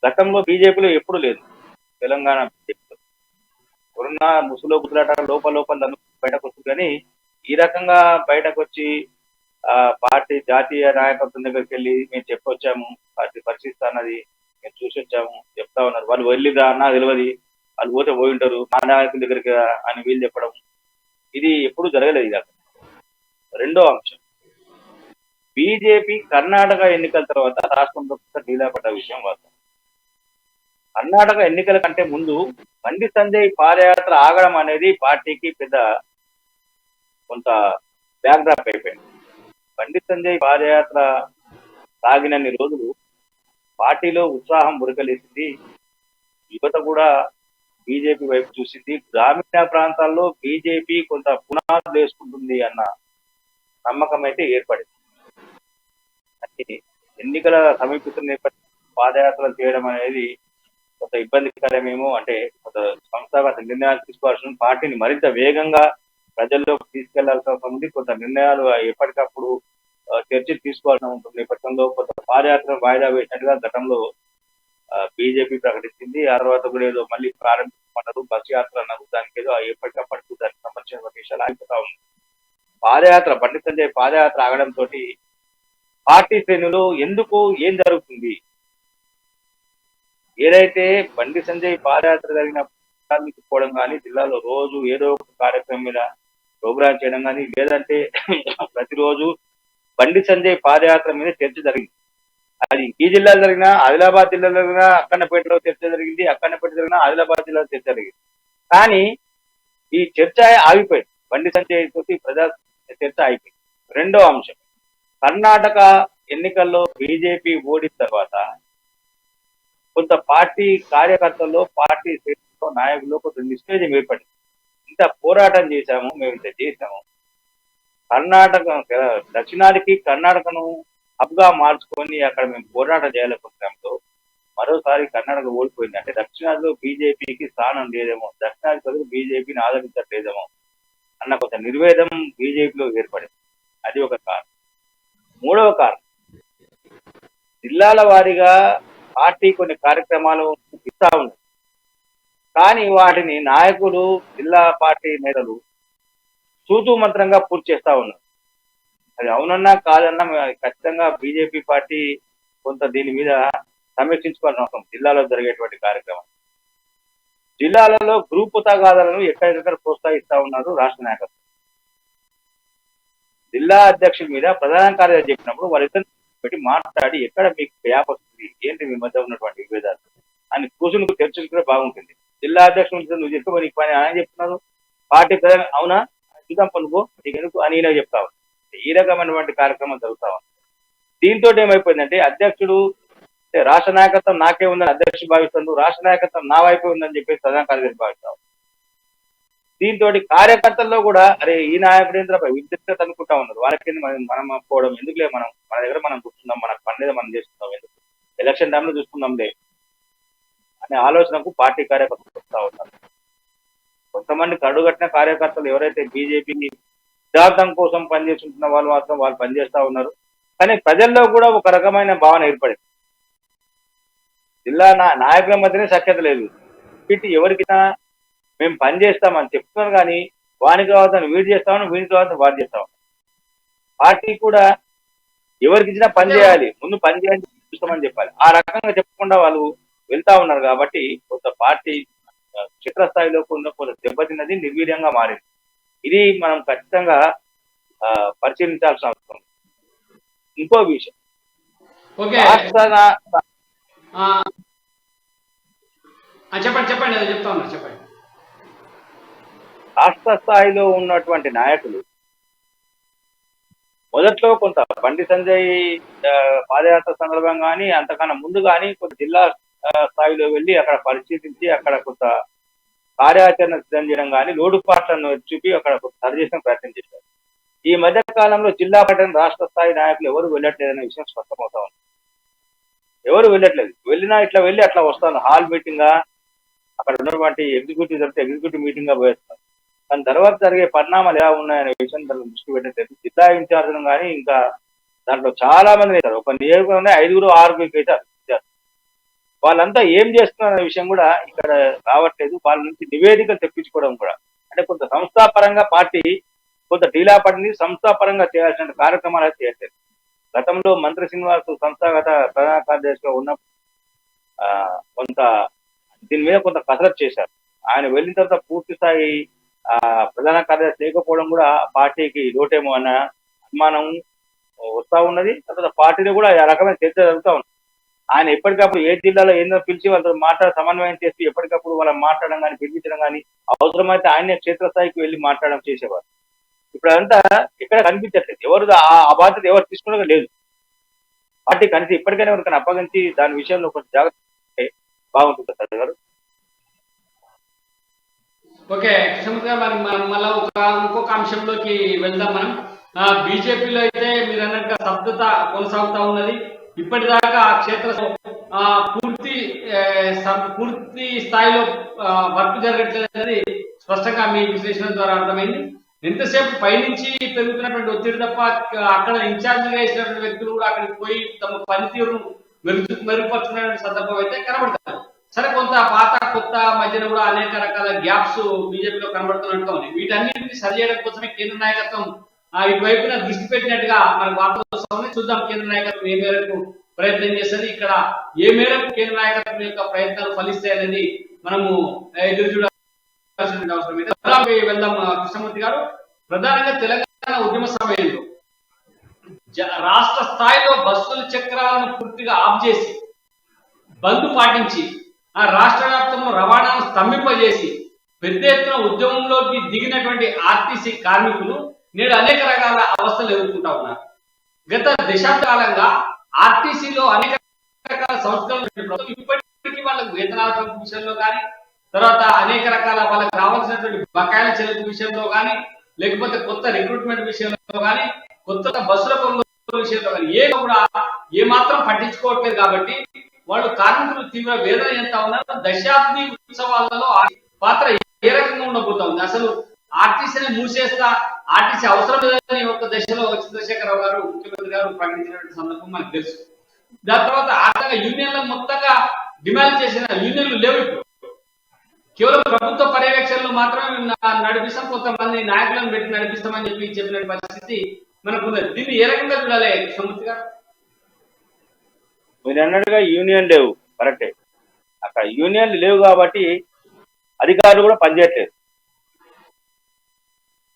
గతంలో బీజేపీలో ఎప్పుడు లేదు. తెలంగాణ బీజేపీలో కరోనా ముసులో కుదలాట లోపల బయటకు వస్తుంది. కానీ ఈ రకంగా బయటకు వచ్చి పార్టీ జాతీయ నాయకత్వం దగ్గరికి వెళ్ళి మేము చెప్పొచ్చాము, పార్టీ పరిశీలిస్తా అన్నది మేము చూసి వచ్చాము చెప్తా ఉన్నారు. వాళ్ళు వెళ్ళిదా అన్నా తెలియదు, వాళ్ళు పోతే పోయి ఉంటారు, మా నాయకుల దగ్గరికి అని వీళ్ళు చెప్పడం, ఇది ఎప్పుడు జరగలేదు. ఇది రెండో అంశం, బీజేపీ కర్ణాటక ఎన్నికల తర్వాత రాష్ట్రంలో ఢీలా పడ్డ విషయం వాస్తవం. కర్ణాటక ఎన్నికల కంటే ముందు బండి సంజయ్ పాదయాత్ర ఆగడం అనేది పార్టీకి పెద్ద కొంత బ్యాక్డ్రాప్ అయిపోయింది. బండి సంజయ్ పాదయాత్ర సాగినన్ని రోజులు పార్టీలో ఉత్సాహం ఉరకలేసింది, యువత కూడా బీజేపీ వైపు చూసింది. గ్రామీణ ప్రాంతాల్లో బీజేపీ కొంత పునాదులు వేసుకుంటుంది అన్న నమ్మకం అయితే ఏర్పడింది. ఎన్నికల సమీపిస్తున్న నేపథ్యంలో పాదయాత్రలు చేయడం అనేది కొంత ఇబ్బందికరమేమో, అంటే కొంత సంస్థాగత నిర్ణయాలు తీసుకోవాల్సిన, పార్టీని మరింత వేగంగా ప్రజల్లోకి తీసుకెళ్లాల్సిన అవసరం ఉంది. కొంత నిర్ణయాలు ఎప్పటికప్పుడు చర్చలు తీసుకోవాల్సిన ఉంటుంది. నేపథ్యంలో కొంత పాదయాత్ర వాయిదా వేసినట్టుగా గతంలో బీజేపీ ప్రకటించింది. ఆ తర్వాత కూడా ఏదో మళ్ళీ ప్రారంభించమన్నారు, బస్ యాత్ర అన్నారు, దానికి ఏదో ఎప్పటికప్పటికి దానికి సంబంధించిన విషయాలు ఆగిపోతా ఉంది. పాదయాత్ర బండి సంజయ్ పాదయాత్ర ఆగడంతో పార్టీ శ్రేణులు ఎందుకు ఏం జరుగుతుంది, ఏదైతే బండి సంజయ్ పాదయాత్ర జరిగిన ప్రారంభించుకోవడం కానీ, జిల్లాలో రోజు ఏదో ఒక కార్యక్రమం మీద ప్రోగ్రామ్ చేయడం కానీ, లేదంటే ప్రతిరోజు బండి సంజయ్ పాదయాత్ర మీద చర్చ జరిగింది. అది ఈ జిల్లాలో జరిగినా, ఆదిలాబాద్ జిల్లాలో జరిగినా, అక్కన్నపేటలో చర్చ జరిగింది, అక్కన్నపేట జరిగినా ఆదిలాబాద్ జిల్లాలో చర్చ జరిగింది. కానీ ఈ చర్చ ఆగిపోయింది, బండి సంజయ్ తోటి ప్రజా చర్చ అయిపోయింది. రెండో అంశం, కర్ణాటక ఎన్నికల్లో బీజేపీ ఓడిన తర్వాత కొంత పార్టీ కార్యకర్తల్లో, పార్టీ నాయకుల్లో కొంత నిశ్చయం ఏర్పడింది. ఇంత పోరాటం చేశాము, మేము ఇంత చేశాము, కర్ణాటక దక్షిణాదికి కర్ణాటకను హబ్గా మార్చుకొని అక్కడ మేము పోరాటం చేయాలనుకుంటున్నాంతో మరోసారి కర్ణాటక ఓడిపోయింది. అంటే దక్షిణాదిలో బీజేపీకి స్థానం లేదేమో, దక్షిణాది ప్రజలు బీజేపీని ఆదరించట్లేదేమో అన్న కొంత నిర్వేదం బీజేపీలో ఏర్పడింది. అది ఒక కారణం. మూడవ కారణం, జిల్లాల వారీగా పార్టీ కొన్ని కార్యక్రమాలు ఇస్తా ఉంది, కానీ వాటిని నాయకులు, జిల్లా పార్టీ నేతలు తూతూ మంత్రంగా పూర్తి చేస్తా ఉన్నారు. అది అవునన్నా కాదన్నా ఖచ్చితంగా బీజేపీ పార్టీ కొంత దీని మీద సమీక్షించుకోవాల్సిన అవసరం. జిల్లాలో జరిగేటువంటి కార్యక్రమం, జిల్లాలలో గ్రూపు తగాదాలను ఎక్కడెక్కడ ప్రోత్సహిస్తా ఉన్నారు రాష్ట్ర నాయకత్వం. జిల్లా అధ్యక్షుల మీద ప్రధాన కార్యదర్శి చెప్పినప్పుడు వాళ్ళిద్దరు పెట్టి మాట్లాడి ఎక్కడ మీకు గ్యాప్ వస్తుంది, ఏంటి మీ మధ్య ఉన్నటువంటి విభేదాలు అని కూర్చుని చర్చించుకుంటే బాగుంటుంది. జిల్లా అధ్యక్షులు నువ్వు చెప్పి నీకు పని ఆయన చెప్తున్నారు, పార్టీ ప్రధాన అవునా చూద్దాం పనుకో నీకు ఎందుకు అని ఇలా చెప్తావు. ఈ రకమైనటువంటి కార్యక్రమం జరుగుతా ఉంది. దీంతో ఏమైపోయిందంటే అధ్యక్షుడు రాష్ట్ర నాయకత్వం నాకే ఉందని అధ్యక్షుడు భావిస్తాడు, రాష్ట్ర నాయకత్వం నా వైపే ఉందని చెప్పేసి ప్రధాన కార్యదర్శి భావిస్తావు. దీంతో కార్యకర్తల్లో కూడా అరే ఈ నాయకుడు ఏంద్ర విద్యుత్ అనుకుంటా ఉన్నారు. వాళ్ళకి మనం పోవడం ఎందుకులే, మనం మన దగ్గర మనం కూర్చుందాం, మనకు పని మీద మనం చేస్తున్నాం, ఎందుకు ఎలక్షన్ టైంలో చూసుకుందాంలే అనే ఆలోచనకు పార్టీ కార్యకర్తలు వస్తూ ఉన్నారు. కొంతమంది కడుగట్టిన కార్యకర్తలు ఎవరైతే బీజేపీకి సిద్ధాంతం కోసం పనిచేస్తుంటున్న వాళ్ళు మాత్రం వాళ్ళు పనిచేస్తా ఉన్నారు. కానీ ప్రజల్లో కూడా ఒక రకమైన భావన ఏర్పడింది. జిల్లా నాయకుల మధ్యనే సఖ్యత లేదు. ఎవరికైనా మేము పని చేస్తామని చెప్తున్నాను, కానీ వానికి కావాలని వీడు చేస్తామని, వీడికి కావాలని వాడు చేస్తామని. పార్టీ కూడా ఎవరికి ఇచ్చినా పని చేయాలి, ముందు పని చేయాలని చూస్తామని చెప్పాలి. ఆ రకంగా చెప్పకుండా వాళ్ళు వెళ్తా ఉన్నారు. కాబట్టి కొంత పార్టీ క్షేత్రస్థాయిలో కొంత దెబ్బతిన్నది, నిర్వీర్యంగా మారింది. ఇది మనం ఖచ్చితంగా పరిశీలించాల్సిన అవసరం. ఇంకో విషయం,
చెప్పండి చెప్తా ఉన్నారు, చెప్పండి.
రాష్ట్ర స్థాయిలో ఉన్నటువంటి నాయకులు మొదట్లో కొంత బండి సంజయ్ పాదయాత్ర సందర్భంగా కానీ అంతకన్నా ముందు కానీ కొంత జిల్లా స్థాయిలో వెళ్ళి అక్కడ పరిశీలించి అక్కడ కొంత కార్యాచరణ సిద్ధం చేయడం కానీ లోటుపాట్లను చూపి అక్కడ సరి చేసిన ప్రయత్నం చేశారు. ఈ మధ్య కాలంలో జిల్లా పట్టణ రాష్ట్ర స్థాయి నాయకులు ఎవరు వెళ్ళట్లేదనే విషయం స్పష్టమవుతా ఉంది. ఎవరు వెళ్ళట్లేదు. వెళ్ళినా ఇట్లా వెళ్ళి అట్లా వస్తాను, హాల్ మీటింగ్ గా అక్కడ ఉన్నటువంటి ఎగ్జిక్యూటివ్ జరిగితే ఎగ్జిక్యూటివ్ మీటింగ్ గా పోయేస్తారు. దాని తర్వాత జరిగే పరిణామాలు ఎలా ఉన్నాయనే విషయం దాన్ని దృష్టి పెట్టలేదు. జిల్లా ఇన్ఛార్జ్లు కానీ ఇంకా దాంట్లో చాలా మంది వేశారు. ఒక నియోజకవర్గంలో 5-6 వేశారు. వాళ్ళంతా ఏం చేస్తున్నారనే విషయం కూడా ఇక్కడ రావట్లేదు. వాళ్ళ నుంచి నివేదికలు తెప్పించుకోవడం కూడా, అంటే కొంత సంస్థాపరంగా పార్టీ కొంత ఢీలా పడింది. సంస్థాపరంగా చేయాల్సిన కార్యక్రమాలు అయితే చేయట్లేదు. గతంలో మంత్రి శ్రీనివాస్ సంస్థాగత ప్రధాన కార్యదర్శిగా ఉన్నప్పుడు కొంత దీని మీద కొంత కసరత్తు చేశారు. ఆయన వెళ్ళిన తర్వాత పూర్తి స్థాయి ప్రధాన కార్యదర్శి లేకపోవడం కూడా పార్టీకి లోటేమో అన్న అనుమానం వస్తూ ఉన్నది. తర్వాత పార్టీలో కూడా ఆ రకమైన చర్చ జరుగుతూ ఉంది. ఆయన ఎప్పటికప్పుడు ఏ జిల్లాలో ఏందో పిలిచి వాళ్ళతో సమన్వయం చేసి ఎప్పటికప్పుడు వాళ్ళని మాట్లాడడం కానీ పిలిపించడం కానీ, అవసరమైతే ఆయనే క్షేత్రస్థాయికి వెళ్ళి మాట్లాడడం చేసేవారు. ఇప్పుడు అదంతా ఎక్కడ కనిపించట్లేదు. ఎవరు ఆ బాధ్యత ఎవరు తీసుకోవడం లేదు. పార్టీ కనీసం ఇప్పటికైనా ఎవరికైనా అప్పగించి దాని విషయంలో కొంచెం జాగ్రత్త బాగుంటుంది సార్ గారు.
ఓకే కృష్ణమూర్తి గారు, మరి మళ్ళీ ఇంకొక అంశంలోకి వెళ్దాం మనం. బీజేపీలో అయితే మీరు అన్నట్టుగా స్తబ్దత కొనసాగుతా ఉన్నది. ఇప్పటిదాకా ఆ క్షేత్ర పూర్తి స్థాయిలో వర్క్ జరగట్లేదని స్పష్టంగా మీ విశ్లేషణ ద్వారా అర్థమైంది. ఎంతసేపు పైనుంచి పెరుగుతున్నటువంటి ఒత్తిడి తప్ప అక్కడ ఇన్ఛార్జిగా వేసినటువంటి వ్యక్తులు కూడా అక్కడికి పోయి తమ పనితీరును మెరుగుపరుచుకునే సందర్భం అయితే కనబడతారు. సరే, కొంత పాత కొత్త మధ్యన కూడా అనేక రకాల గ్యాప్స్ బీజేపీలో కనబడుతున్నట్టుగా ఉన్నాయి. వీటన్నింటినీ సరిచేయడం కోసమే కేంద్ర నాయకత్వం ఇటువైపున దృష్టి పెట్టినట్టుగా మనకు వార్తలు వస్తామని చూద్దాం. కేంద్ర నాయకత్వం ఏ మేరకు ప్రయత్నం చేస్తుంది, ఇక్కడ ఏ మేరకు కేంద్ర నాయకత్వం యొక్క ప్రయత్నాలు ఫలిస్తాయనేది మనము ఎదురు చూడాల్సిన అవసరం. వెళ్దాం కృష్ణమూర్తి గారు. ప్రధానంగా తెలంగాణ ఉద్యమ సమయంలో రాష్ట్ర స్థాయిలో బస్సుల చక్రాలను పూర్తిగా ఆఫ్ చేసి బంద్ పాటించి ఆ రాష్ట్ర వ్యాప్తంలో రవాణాను స్తంభింపజేసి పెద్ద ఎత్తున ఉద్యమంలోకి దిగినటువంటి ఆర్టీసీ కార్మికులు నేడు అనేక రకాల అవస్థలు ఎదుర్కొంటా ఉన్నారు. గత దశాబ్ద కాలంగా ఆర్టీసీలో అనేక రకాల సంస్కరణలు ఇప్పటికీ వాళ్ళకు వేతనాల పెంపు విషయంలో కానీ, తర్వాత అనేక రకాల వాళ్ళకి రావాల్సినటువంటి బకాయిల చెల్లింపు విషయంలో కానీ, లేకపోతే కొత్త రిక్రూట్మెంట్ విషయంలో కానీ, కొత్త బస్సుల కొనుగోలు విషయంలో కానీ కూడా ఏమాత్రం పట్టించుకోవట్లేదు. కాబట్టి వాళ్ళు కార్మికులు తీవ్ర వేదన ఎంత ఉన్నారు. దశాబ్ది ఉత్సవాలలో పాత్ర ఏ రకంగా ఉండబోతా ఉంది. అసలు ఆర్టీసీని మూసేస్తా, ఆర్టీసీ అవసరం లేదని ఒక దశలో చంద్రశేఖరరావు గారు ముఖ్యమంత్రి గారు ప్రకటించినటువంటి సందర్భం మనకు తెలుసు. దాని తర్వాత ఆర్థిక యూనియన్ల మొత్తంగా డిమాండ్ చేసిన యూనియన్లు లేవు. ఇప్పుడు కేవలం ప్రభుత్వ పర్యవేక్షణలు మాత్రమే నడిపిస్తాం, కొంతమంది నాయకులను పెట్టి నడిపిస్తామని చెప్పిన పరిస్థితి మనకున్నది. దీన్ని ఏ రకంగా చూడాలి కృష్ణమూర్తి గారు?
మీరు అన్నట్టుగా యూనియన్ లేవు, కరెక్టే. అక్కడ యూనియన్లు లేవు కాబట్టి అధికారులు కూడా పనిచేయట్లేదు.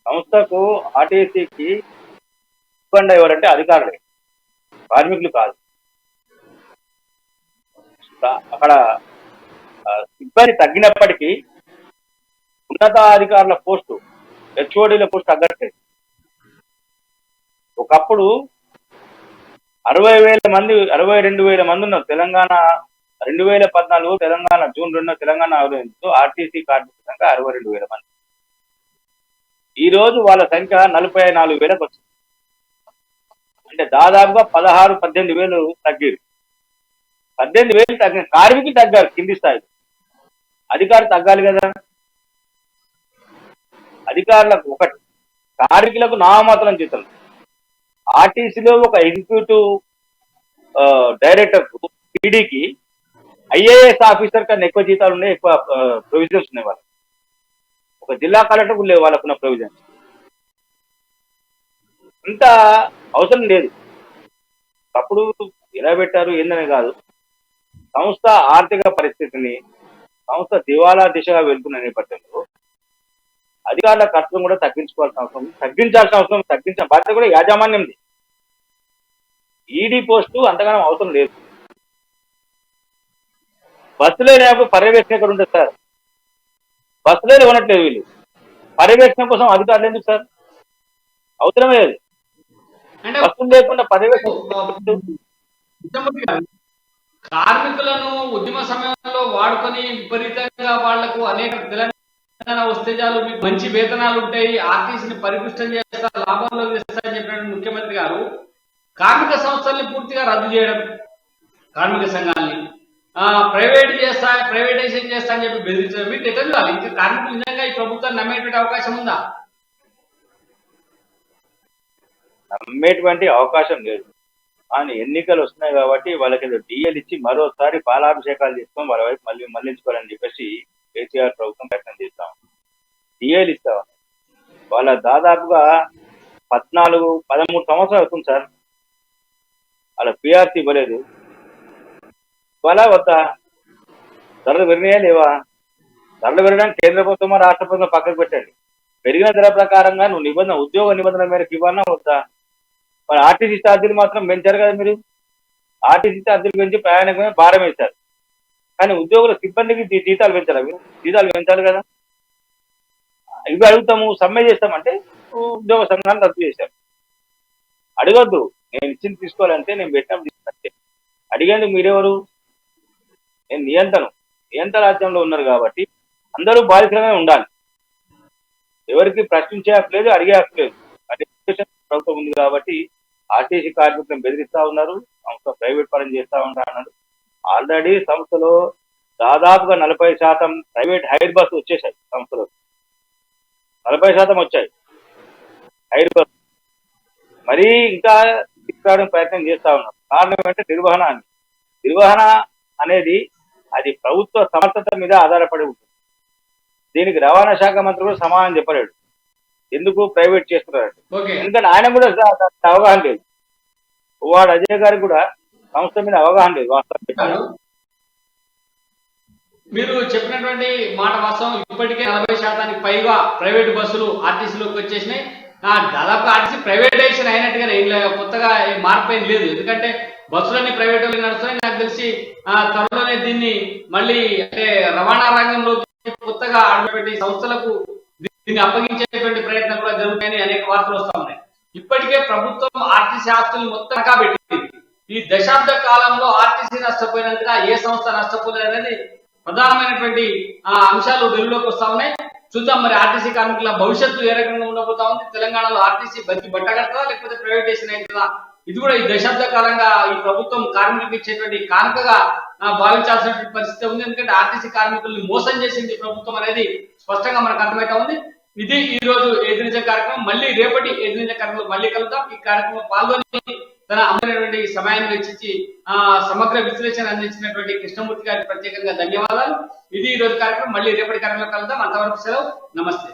సంస్థకు ఆర్టీసీకి ఇబ్బంది ఎవరంటే అధికారులే, కార్మికులు కాదు. అక్కడ సిబ్బంది తగ్గినప్పటికీ ఉన్నతాధికారుల పోస్టు, హెచ్ఓడీల పోస్టు తగ్గట్లేదు. ఒకప్పుడు 62,000 మంది ఉన్నారు తెలంగాణ. 2014 తెలంగాణ జూన్ 2 తెలంగాణ ఆర్టీసీ కార్మికుల సంఖ్య 62,000 మంది. ఈ రోజు వాళ్ళ సంఖ్య 44,000కు వచ్చింది. అంటే దాదాపుగా 16-18,000 తగ్గారు. 18,000 తగ్గిన కార్మికులు తగ్గారు కింది స్థాయిలో. అధికారులు తగ్గాలి కదా. అధికారులకు ఒకటి, కార్మికులకు నామమాత్రం జీతం. ఆర్టీసీలో ఒక ఎగ్జిక్యూటివ్ డైరెక్టర్ పీడీకి ఐఏఎస్ ఆఫీసర్ కన్నా ఎక్కువ జీతాలు ఉన్నాయి, ఎక్కువ ప్రొవిజన్స్ ఉన్నాయి వాళ్ళకి. ఒక జిల్లా కలెక్టర్ లేవు వాళ్ళకున్న ప్రొవిజన్స్. ఇంత అవసరం లేదు. అప్పుడు ఎలా పెట్టారు ఏందని కాదు, సంస్థ ఆర్థిక పరిస్థితిని, సంస్థ దివాలా దిశగా వెళ్తున్న నేపథ్యంలో అధికారుల ఖర్చును కూడా తగ్గించాల్సిన అవసరం, తగ్గించిన బాధ్యత కూడా యాజమాన్యంది. ఈడీ పోస్టు అంతగానం అవసరం లేదు. బస్సులో లేనప్పుడు పర్యవేక్షణ ఎక్కడ ఉంటుంది సార్? బస్సులో ఇవ్వనట్లేదు వీళ్ళు. పర్యవేక్షణ కోసం అధికారులు ఎందుకు సార్? అవసరమే లేదు.
అంటే
బస్సులు లేకుండా పర్యవేక్షణ.
కార్మికులను ఉద్యమ సమయంలో వాడుకొని విపరీతంగా వాళ్లకు అనేక తెలంగాణ వస్తే చాలు మీకు మంచి వేతనాలు ఉంటాయి, ఆర్టీసీని పరిపుష్టం చేస్తారు, లాభంలో చేస్తారని చెప్పిన ముఖ్యమంత్రి గారు కార్మిక సంస్థల్ని పూర్తిగా రద్దు చేయడం, కార్మిక సంఘాలని ప్రైవేటైజేషన్ చేస్తా అని చెప్పి బెదిరించడం, మీకు ఎట్లా చూడాలి? ఇంకా కార్మికులు నిజంగా ఈ ప్రభుత్వాన్ని నమ్మేటువంటి అవకాశం ఉందా?
నమ్మేటువంటి అవకాశం లేదు. కానీ ఎన్నికలు వస్తున్నాయి కాబట్టి వాళ్ళకి డిఎల్ ఇచ్చి మరోసారి పాలాభిషేకాలు చేసుకొని వాళ్ళ వైపు మళ్ళించుకోవాలని చెప్పేసి కేసీఆర్ ప్రభుత్వం ప్రయత్నం చేస్తాం. డిఎల్ ఇస్తాం. వాళ్ళ దాదాపుగా 14-13 సంవత్సరాలు అవుతుంది సార్. వాళ్ళ పిఆర్సీ ఇవ్వలేదు. ఇవాళ వద్దా? ధరలు పెరిగినాయా లేవా? ధరలు పెరగడానికి కేంద్ర ప్రభుత్వం రాష్ట్ర ప్రభుత్వం పక్కకు పెట్టండి. పెరిగిన ధర ప్రకారంగా నువ్వు ఉద్యోగ నిబంధనల మేరకు ఇవ్వన్నా వద్దా? మరి ఆర్టీసీ ఛార్జీలు మాత్రం పెంచారు కదా మీరు. ఆర్టీసీ ఛార్జీలు పెంచి ప్రయాణికులమే భారం వేశారు. కానీ ఉద్యోగుల సిబ్బందికి జీతాలు పెంచారు. మీరు జీతాలు పెంచాలి కదా. ఇవి అడుగుతాము, సమ్మె చేస్తామంటే ఉద్యోగ సంఘాన్ని రద్దు చేశారు. అడగొద్దు, నేను ఇచ్చింది తీసుకోవాలంటే నేను పెట్టినప్పుడు తీసుకుంటే. అడిగేందుకు మీరెవరు? నేను నియంత్రణ రాజ్యంలో ఉన్నారు కాబట్టి అందరూ బాధితులమే ఉండాలి. ఎవరికి ప్రశ్నించే హక్కు లేదు, అడిగే హక్కు లేదు. ప్రభుత్వం ఉంది కాబట్టి ఆర్టీసీ కార్మికులను బెదిరిస్తా ఉన్నారు, సంస్థ ప్రైవేట్ పరం చేస్తా అన్నారు. ఆల్రెడీ సంస్థలో దాదాపుగా 40% ప్రైవేట్ హైర్ బస్సు వచ్చేసాయి. సంస్థలో 40% వచ్చాయి హైర్ బస్సు. మరీ ఇంకా తీసుకురావడానికి ప్రయత్నం చేస్తా ఉన్నారు. కారణం ఏంటంటే నిర్వహణ అనేది అది ప్రభుత్వ సమర్థత మీద ఆధారపడి ఉంటుంది. దీనికి రవాణా శాఖ మంత్రి కూడా సమాధానం చెప్పలేడు ఎందుకు ప్రైవేట్ చేస్తున్నారు. ఎందుకంటే ఆయన కూడా అవగాహన లేదు. వాడు అజయ్ గారికి కూడా సంస్థ మీద అవగాహన లేదు. వాస్తవం
మీరు చెప్పినటువంటి మాట వాస్తవం. ఇప్పటికే 40% పైగా ప్రైవేట్ బస్సులు ఆర్టీసీలోకి వచ్చేసినాయి. దాదాపు ఆర్టీసీ ప్రైవేటైజేషన్ అయినట్టుగానే ఏం లేదు, కొత్తగా మార్పు ఏం లేదు. ఎందుకంటే బస్సులన్నీ ప్రైవేట్ వాళ్ళు నడుస్తున్నాయి. నాకు తెలిసి త్వరలోనే దీన్ని మళ్ళీ అంటే రవాణా రంగంలోకి కొత్తగా ఆడబెట్టి సంస్థలకు దీన్ని అప్పగించేటువంటి ప్రయత్నం కూడా జరుగుతాయని అనేక వార్తలు వస్తా ఉన్నాయి. ఇప్పటికే ప్రభుత్వం ఆర్టీసీ ఆస్తులు మొత్తం పెట్టింది. ఈ దశాబ్ద కాలంలో ఆర్టీసీ నష్టపోయినందున ఏ సంస్థ నష్టపోలేదు అనేది ప్రధానమైనటువంటి అంశాలు వెలుగులోకి వస్తా ఉన్నాయి. చూద్దాం మరి ఆర్టీసీ కార్మికుల భవిష్యత్తు ఏ రకంగా ఉండబోతా ఉంది. తెలంగాణలో ఆర్టీసీ బతికి బట్టగడతా లేకపోతే ప్రైవేటైజేషన్ అవుతుందా? ఇది కూడా ఈ దశాబ్ద కాలంగా ఈ ప్రభుత్వం కార్మికులకు ఇచ్చేటువంటి కానుకగా భావించాల్సినటువంటి పరిస్థితి ఉంది. ఎందుకంటే ఆర్టీసీ కార్మికుల్ని మోసం చేసింది ప్రభుత్వం అనేది స్పష్టంగా మనకు అర్థమైతా ఉంది. ఇది ఈ రోజు ఎదిరించే కార్యక్రమం. మళ్ళీ రేపటి ఎదిరించే కార్యక్రమం మళ్ళీ కలుద్దాం. ఈ కార్యక్రమం పాల్గొని తన అమూల్యమైనటువంటి సమయాన్ని వెచ్చించి సమగ్ర విశ్లేషణ అందించినటువంటి కృష్ణమూర్తి గారికి ప్రత్యేకంగా ధన్యవాదాలు. ఇది ఈ రోజు కార్యక్రమం. మళ్ళీ రేపటి కార్యక్రమం కలుద్దాం. అంతవరకు సెలవు. నమస్తే.